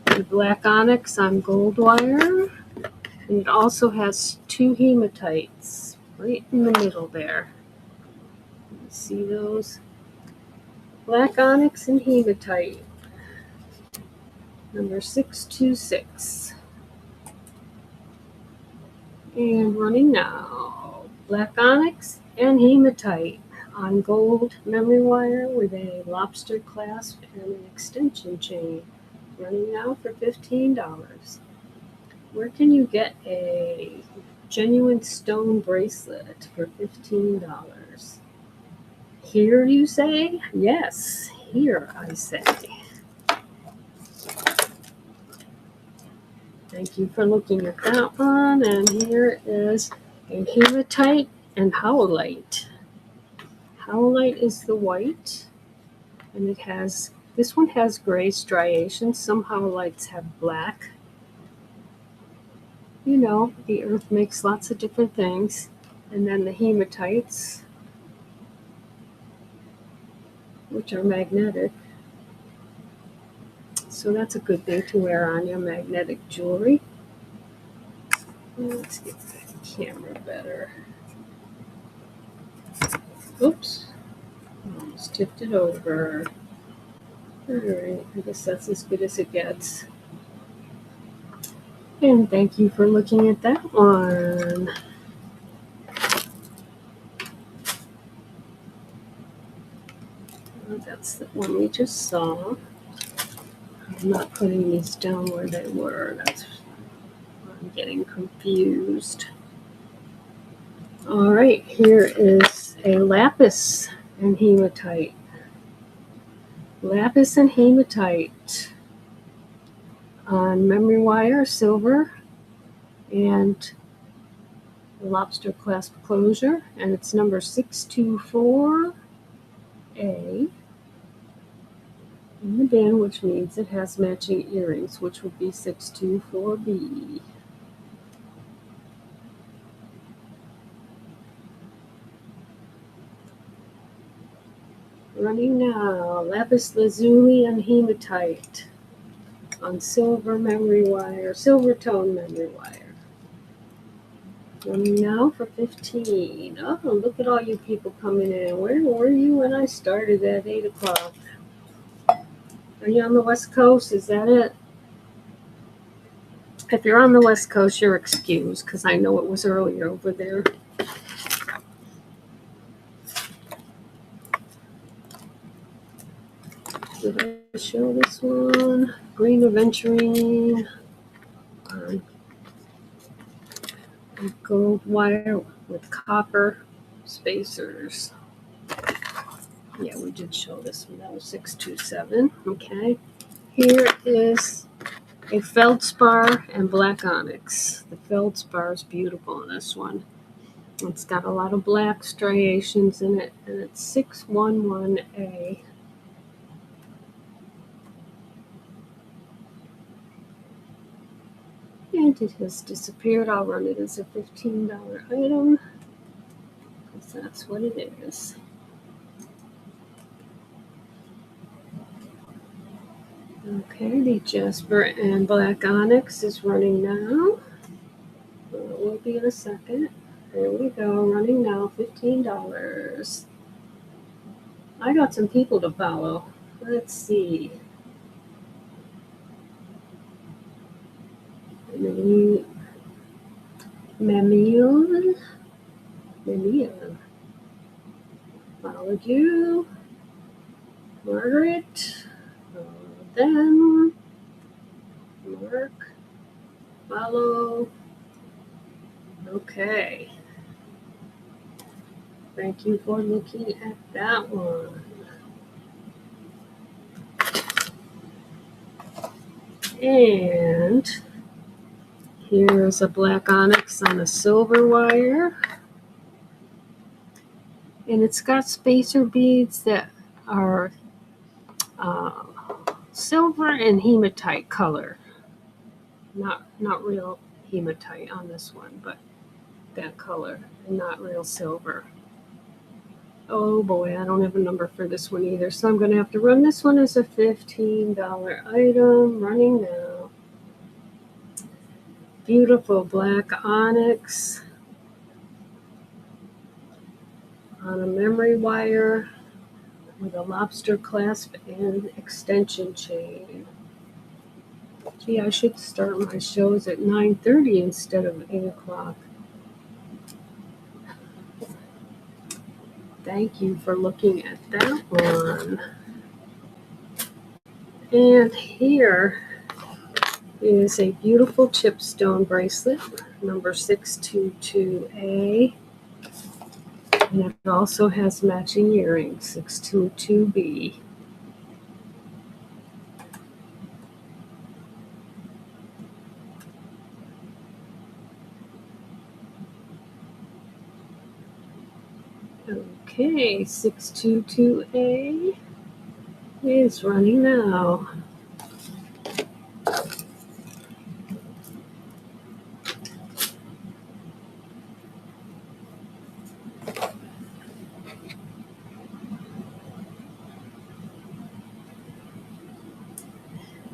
the black onyx on gold wire. And it also has two hematites right in the middle there. You see those? Black onyx and hematite. Number 626. And running now. Black onyx and hematite on gold memory wire with a lobster clasp and an extension chain. Running now for $15. Where can you get a genuine stone bracelet for $15? Here, you say? Yes, here, I say. Thank you for looking at that one. And here is a hematite and howlite. Howlite is the white, and this one has gray striations. Some howlites have black. You know, the earth makes lots of different things. And then the hematites, which are magnetic. So that's a good thing to wear on your magnetic jewelry. Let's get the camera better. Oops, almost tipped it over. All right, I guess that's as good as it gets. And thank you for looking at that one. That's the one we just saw. I'm not putting these down where they were. That's why I'm getting confused. All right, here is a lapis and hematite. Lapis and hematite on memory wire, silver, and lobster clasp closure, and it's number 624A in the bin, which means it has matching earrings, which would be 624B. Running now, lapis lazuli and hematite on silver memory wire, silver tone memory wire. Running now for 15. Oh, look at all you people coming in. Where were you when I started at 8 o'clock? Are you on the West Coast? Is that it? If you're on the West Coast, you're excused because I know it was earlier over there. Did I show this one? Green Aventurine. Gold wire with copper spacers. Yeah, we did show this one. That was 627. Okay. Here is a feldspar and black onyx. The feldspar is beautiful in this one. It's got a lot of black striations in it, and it's 611A. And it has disappeared. I'll run it as a $15 item, because that's what it is. Okay, the Jasper and Black Onyx is running now. It will be in a second. There we go, running now, $15. I got some people to follow. Let's see. Mamil. Followed you. Margaret. Them. Mark. Follow. Okay. Thank you for looking at that one. And here's a black onyx on a silver wire. And it's got spacer beads that are silver and hematite color. Not real hematite on this one, but that color, and not real silver. Oh boy, I don't have a number for this one either, so I'm going to have to run this one as a $15 item, running now. Beautiful black onyx on a memory wire with a lobster clasp and extension chain. Gee, I should start my shows at 9:30 instead of 8 o'clock. Thank you for looking at that one. And here is a beautiful chipstone bracelet, number 622A. And it also has matching earrings, 622B. Okay, 622A is running now.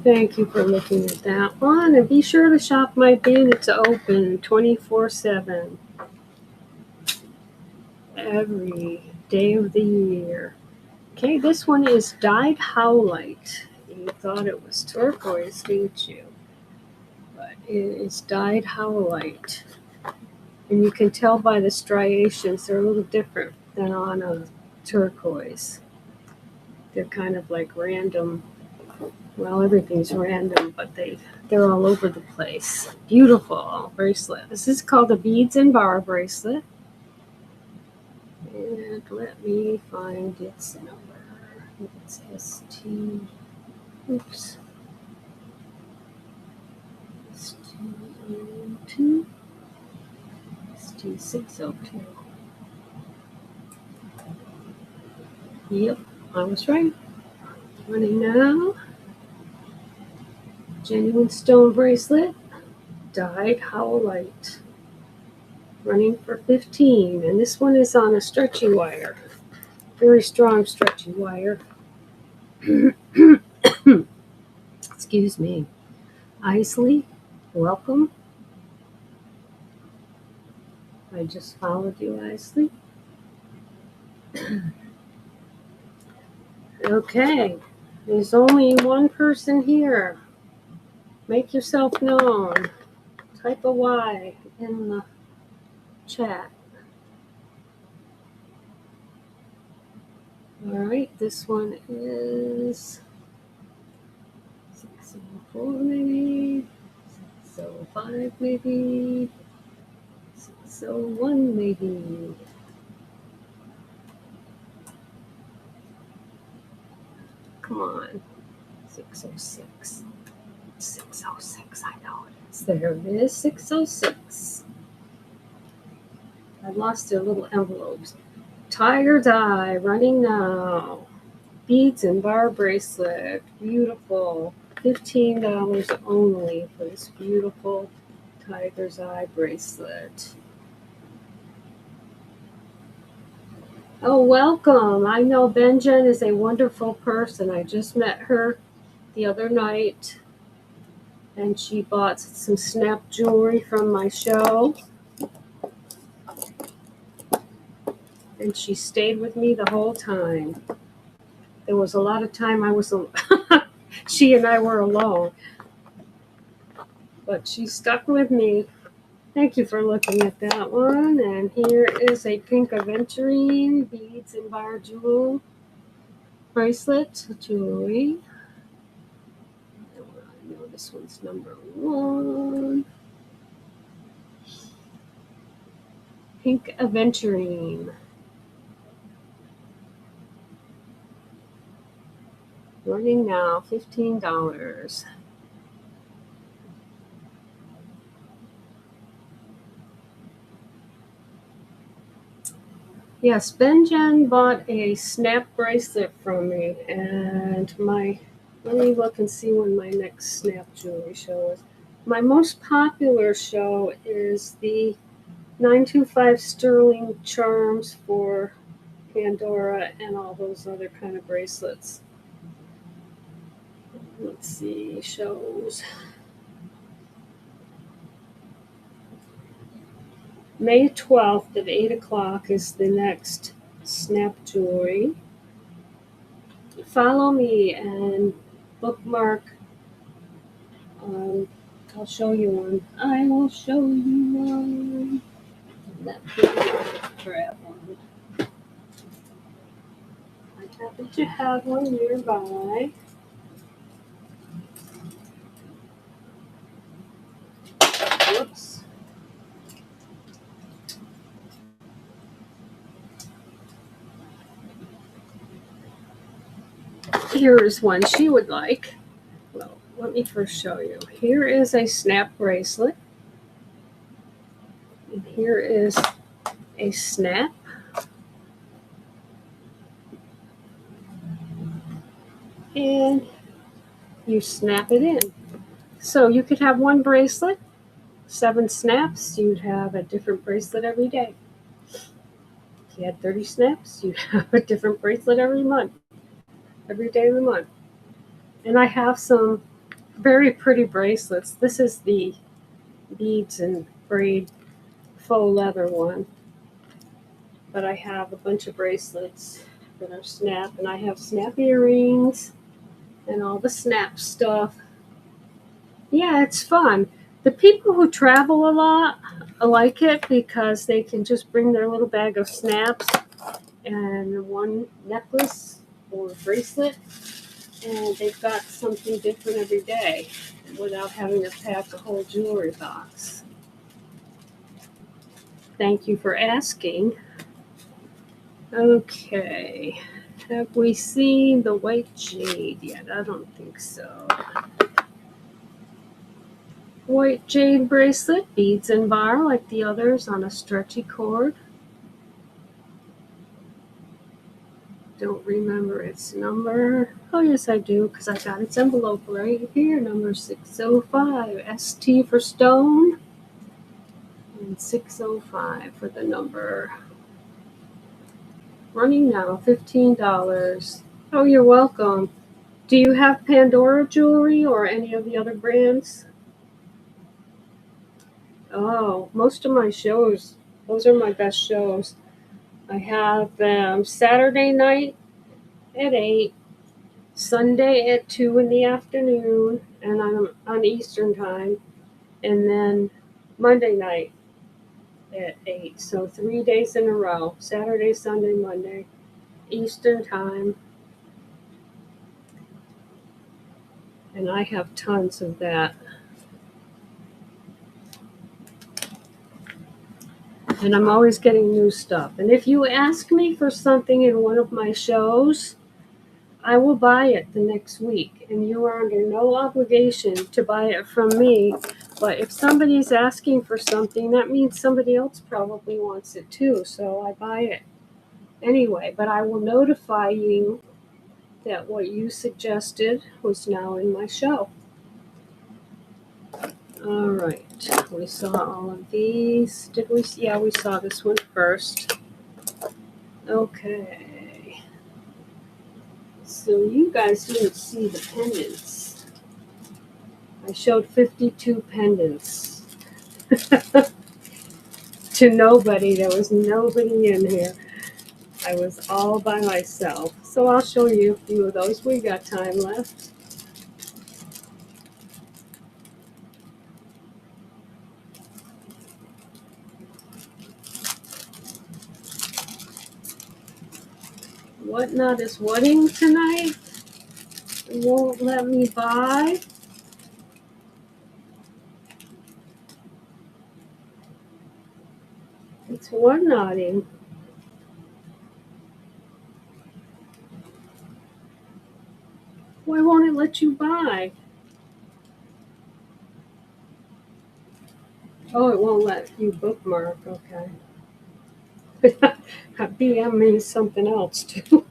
Thank you for looking at that one. And be sure to shop my bin. It's open 24/7. Every day of the year. Okay, this one is dyed howlite. You thought it was turquoise, didn't you? But it is dyed howlite. And you can tell by the striations, they're a little different than on a turquoise. They're kind of like random. Well, everything's random, but they're all over the place. Beautiful bracelet. This is called a beads and bar bracelet. And let me find its number. It's ST. Oops. ST02. ST602. Yep, I was right. Running now. Genuine stone bracelet. Dyed howlite. Running for 15. And this one is on a stretchy wire. Very strong stretchy wire. Excuse me. Isley, welcome. I just followed you, Isley. Okay. There's only one person here. Make yourself known. Type a Y in the chat. Alright, this one is 604 maybe, 605 maybe, 601 maybe. Come on, 606. 606, I know it is. There it is, 606. I lost their little envelopes. Tiger's Eye, running now. Beads and bar bracelet, beautiful. $15 only for this beautiful Tiger's Eye bracelet. Oh, welcome. I know Benjen is a wonderful person. I just met her the other night, and she bought some snap jewelry from my show. And she stayed with me the whole time. There was a lot of time I was she and I were alone. But she stuck with me. Thank you for looking at that one. And here is a pink aventurine beads and bar jewel bracelet jewelry. I know this one's number 1. Pink aventurine. Running now, $15. Yes, Benjen bought a snap bracelet from me, and let me look and see when my next snap jewelry show is. My most popular show is the 925 sterling charms for Pandora and all those other kind of bracelets. Let's see, shows. May 12th at 8 o'clock is the next snap jewelry. Follow me and bookmark. I'll show you one. I will show you one. That grab one. I happen to have one nearby. Whoops. Here is one she would like. Well, let me first show you. Here is a snap bracelet. And here is a snap. And you snap it in. So you could have one bracelet, 7 snaps, you'd have a different bracelet every day. If you had 30 snaps, you'd have a different bracelet every month, every day of the month. And I have some very pretty bracelets. This is the beads and braid faux leather one. But I have a bunch of bracelets that are snap, and I have snap earrings and all the snap stuff. Yeah, it's fun. The people who travel a lot like it because they can just bring their little bag of snaps and one necklace or bracelet, and they've got something different every day without having to pack a whole jewelry box. Thank you for asking. Okay, have we seen the white jade yet? I don't think so. White jade bracelet, beads and bar like the others on a stretchy cord. Don't remember its number. Oh yes, I do, because I got its envelope right here. Number 605. ST for stone. And 605 for the number. Running now, $15. Oh, you're welcome. Do you have Pandora jewelry or any of the other brands? Oh, most of my shows, those are my best shows. I have them Saturday night at 8, Sunday at 2 in the afternoon, and I'm on Eastern time, and then Monday night at 8. So 3 days in a row, Saturday, Sunday, Monday, Eastern time. And I have tons of that. And I'm always getting new stuff. And if you ask me for something in one of my shows, I will buy it the next week. And you are under no obligation to buy it from me. But if somebody's asking for something, that means somebody else probably wants it too. So I buy it anyway. But I will notify you that what you suggested was now in my show. All right, we saw all of these. Did we? Yeah, we saw this one first. Okay. So you guys didn't see the pendants. I showed 52 pendants to nobody. There was nobody in here. I was all by myself. So I'll show you a few of those. We got time left. Whatnot is wedding tonight. It won't let me buy. It's whatnotting. Why won't it let you buy? Oh, it won't let you bookmark. Okay. BM means something else too.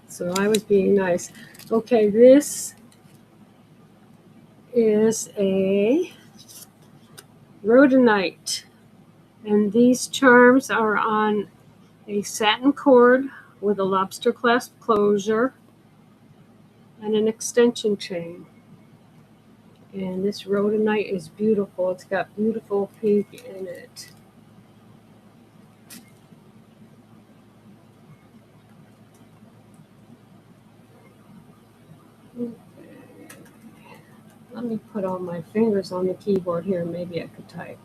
So I was being nice. Okay, this is a rhodonite. And these charms are on a satin cord with a lobster clasp closure and an extension chain. And this rhodonite is beautiful. It's got beautiful pink in it. Let me put all my fingers on the keyboard here. Maybe I could type.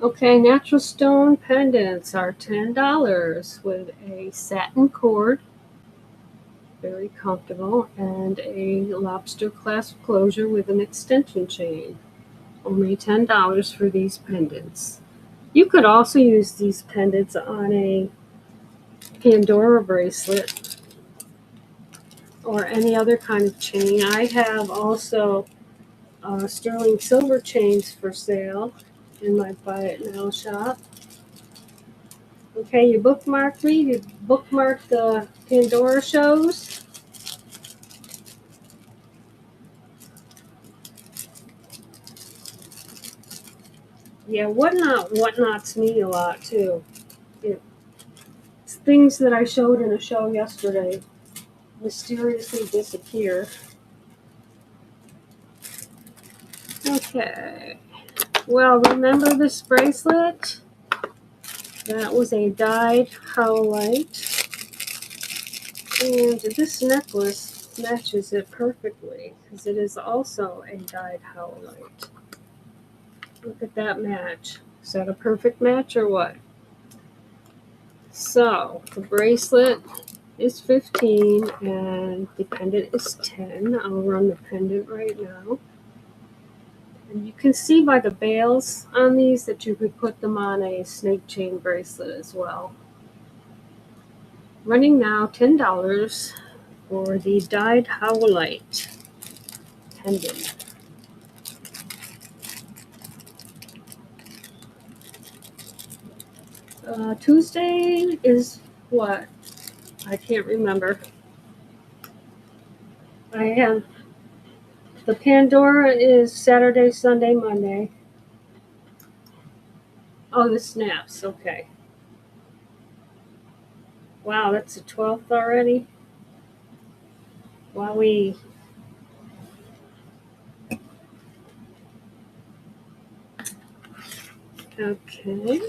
Okay, natural stone pendants are $10 with a satin cord, very comfortable, and a lobster clasp closure with an extension chain. Only $10 for these pendants. You could also use these pendants on a Pandora bracelet or any other kind of chain. I have also sterling silver chains for sale in my Buy It Now shop. Okay, you bookmarked me. You bookmarked the Pandora shows. Yeah, whatnots me a lot too. It's things that I showed in a show yesterday mysteriously disappear. Okay. Well, remember this bracelet? That was a dyed howlite. And this necklace matches it perfectly because it is also a dyed howlite. Look at that match. Is that a perfect match or what? So the bracelet is 15 and the pendant is 10. I'll run the pendant right now. And you can see by the bails on these that you could put them on a snake chain bracelet as well. Running now $10 for the dyed howlite pendant. Tuesday is what? I can't remember. I have the Pandora is Saturday, Sunday, Monday. Oh, the snaps. Okay. Wow, that's the 12th already. Wowee. Okay.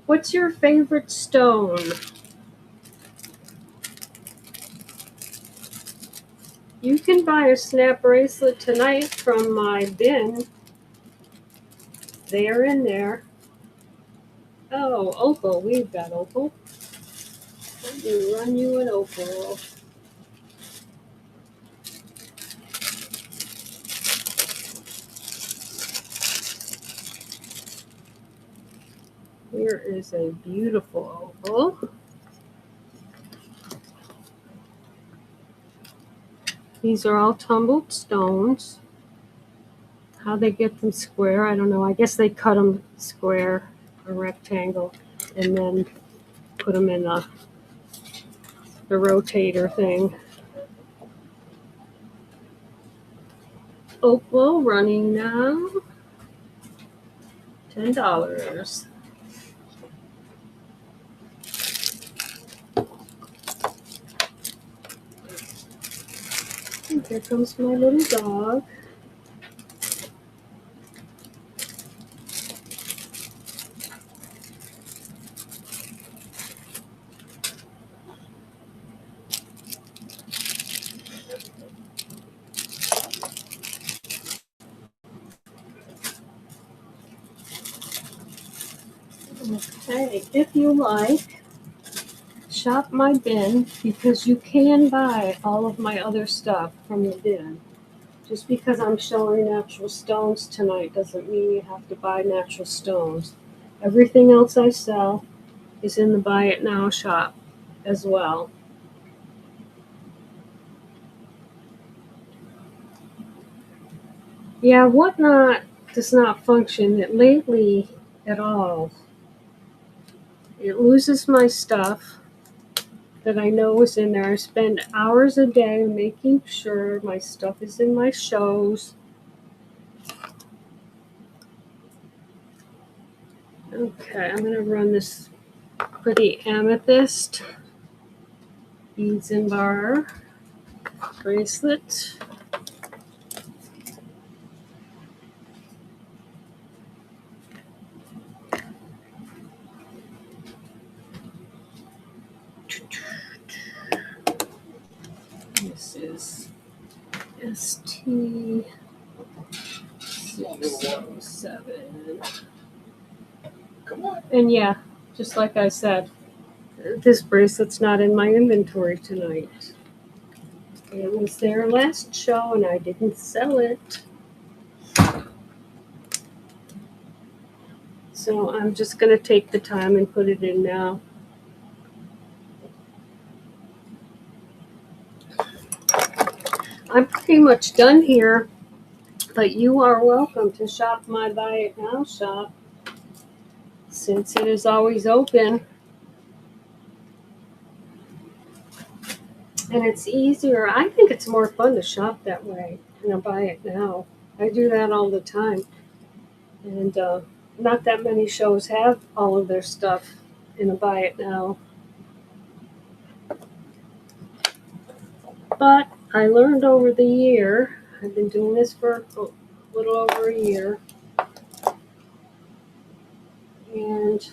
What's your favorite stone? You can buy a snap bracelet tonight from my bin. They're in there. Oh, opal. We've got opal. Let me run you an opal. Here is a beautiful opal. These are all tumbled stones. How they get them square, I don't know. I guess they cut them square, a rectangle, and then put them in the rotator thing. Opal running now. $10. And here comes my little dog. Okay, if you like, shop my bin because you can buy all of my other stuff from the bin. Just because I'm showing natural stones tonight doesn't mean you have to buy natural stones. Everything else I sell is in the Buy It Now shop as well. Yeah, Whatnot does not function lately at all. It loses my stuff that I know is in there. I spend hours a day making sure my stuff is in my shows. Okay, I'm going to run this pretty amethyst beads and bar bracelet. This is ST607. Come on. And yeah, just like I said, this bracelet's not in my inventory tonight. It was there last show and I didn't sell it. So I'm just going to take the time and put it in now. I'm pretty much done here, but you are welcome to shop my Buy It Now shop since it is always open. And it's easier. I think it's more fun to shop that way than a Buy It Now. I do that all the time. And not that many shows have all of their stuff in a Buy It Now. But I learned over the year, I've been doing this for a little over a year, and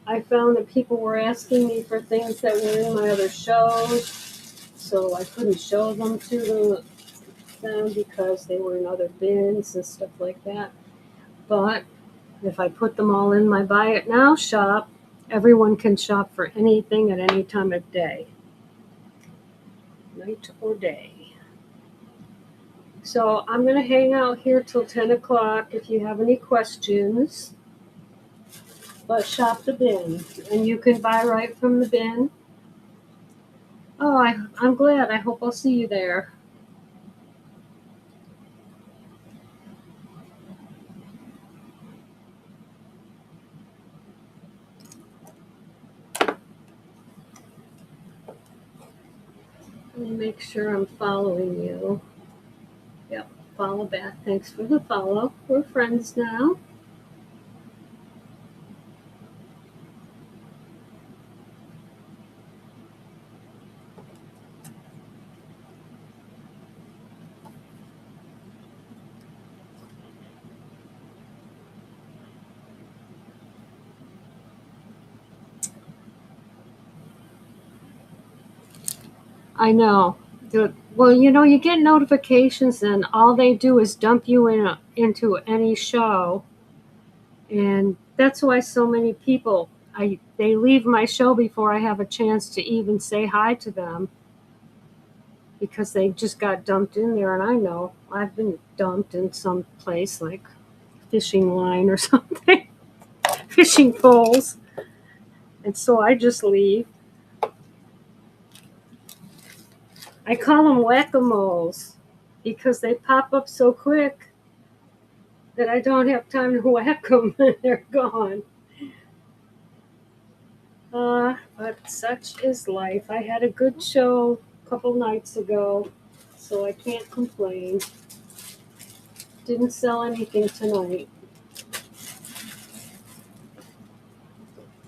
I found that people were asking me for things that were in my other shows, so I couldn't show them to them because they were in other bins and stuff like that. But if I put them all in my Buy It Now shop, everyone can shop for anything at any time of day, night or day. So I'm going to hang out here till 10 o'clock if you have any questions. But shop the bin, and you can buy right from the bin. Oh, I'm glad. I hope I'll see you there. Let me make sure I'm following you. Yep, follow back. Thanks for the follow. We're friends now. I know. Well, you get notifications, and all they do is dump you into any show, and that's why so many people they leave my show before I have a chance to even say hi to them because they just got dumped in there. And I know I've been dumped in some place like fishing line or something, fishing poles, and so I just leave. I call them whack-a-moles because they pop up so quick that I don't have time to whack them when they're gone. But such is life. I had a good show a couple nights ago, so I can't complain. Didn't sell anything tonight.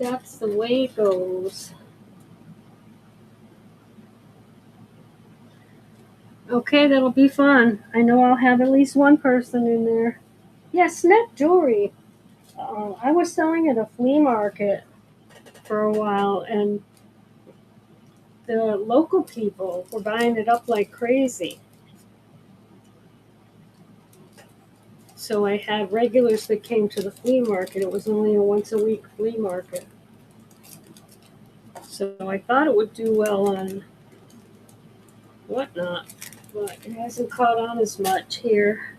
That's the way it goes. Okay, that'll be fun. I know I'll have at least one person in there. Yeah, Snap Jewelry. I was selling at a flea market for a while, and the local people were buying it up like crazy. So I had regulars that came to the flea market. It was only a once a week flea market. So I thought it would do well on Whatnot, but it hasn't caught on as much here.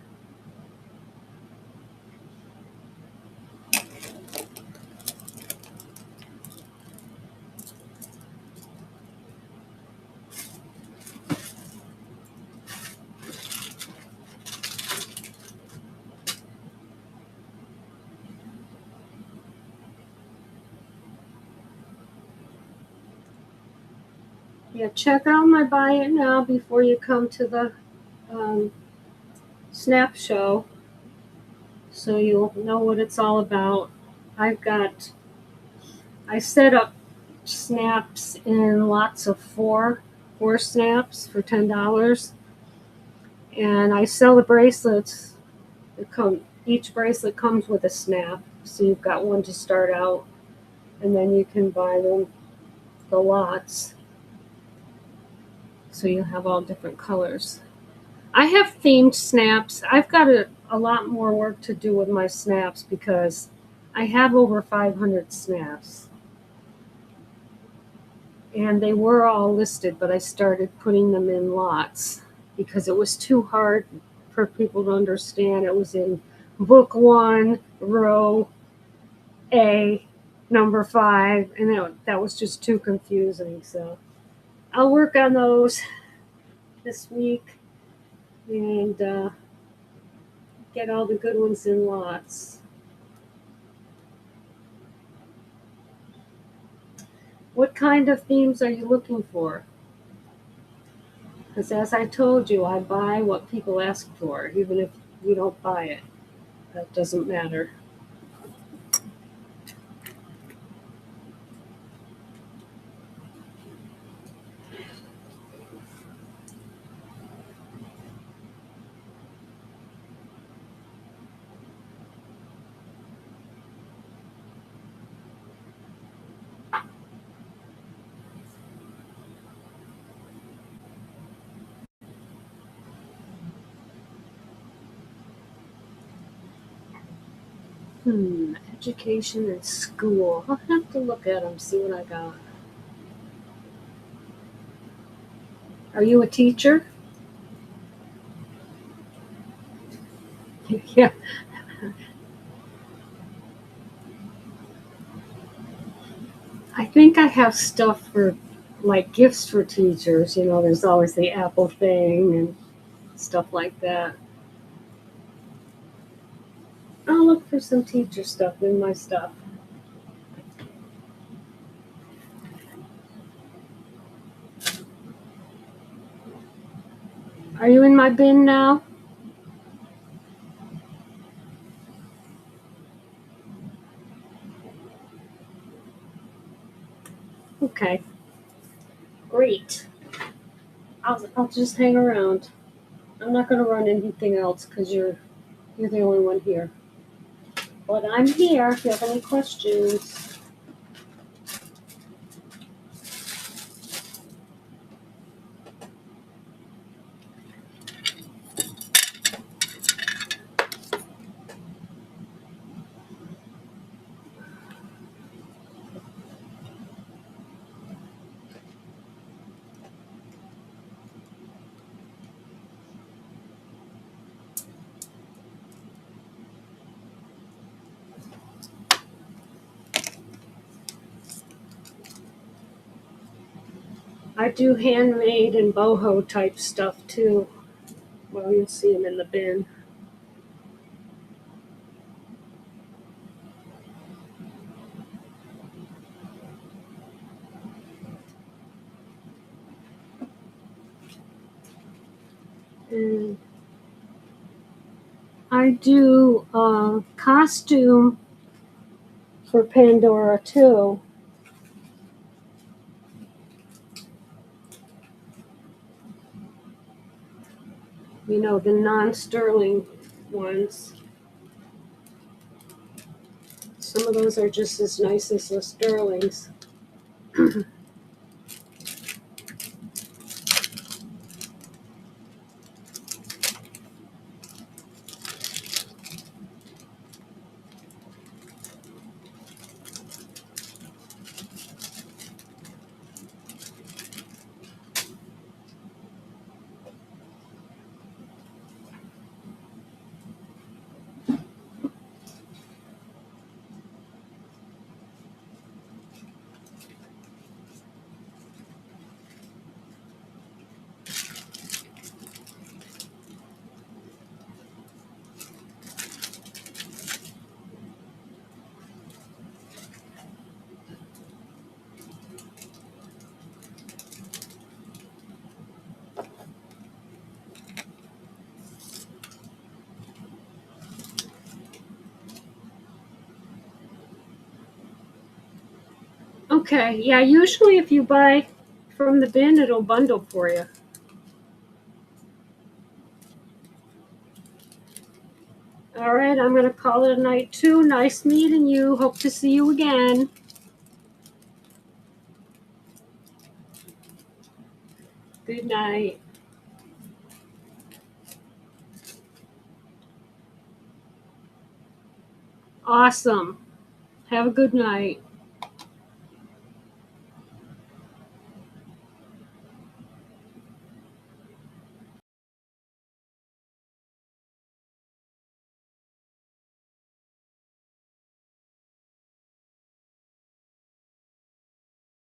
Yeah, check out my buy it now before you come to the um, Snap show so you'll know what it's all about. I've got, I set up snaps in lots of four snaps for $10, and I sell the bracelets. Each bracelet comes with a snap, so you've got one to start out, and then you can buy the lots, so you have all different colors. I have themed snaps. I've got a lot more work to do with my snaps because I have over 500 snaps. And they were all listed, but I started putting them in lots because it was too hard for people to understand. It was in book 1, row A, number 5, and that was just too confusing. So I'll work on those this week and get all the good ones in lots. What kind of themes are you looking for? Because as I told you, I buy what people ask for, even if you don't buy it. That doesn't matter. Education and school. I'll have to look at them, see what I got. Are you a teacher? Yeah. I think I have stuff for like gifts for teachers. There's always the Apple thing and stuff like that. I'll look for some teacher stuff in my stuff. Are you in my bin now? Okay. Great. I'll just hang around. I'm not going to run anything else because you're the only one here. But I'm here if you have any questions. I do handmade and boho type stuff too. Well, you'll see them in the bin. And I do a costume for Pandora too. You know, the non-sterling ones. Some of those are just as nice as the sterlings. Okay, yeah, usually if you buy from the bin, it'll bundle for you. All right, I'm going to call it a night too. Nice meeting you. Hope to see you again. Good night. Awesome. Have a good night.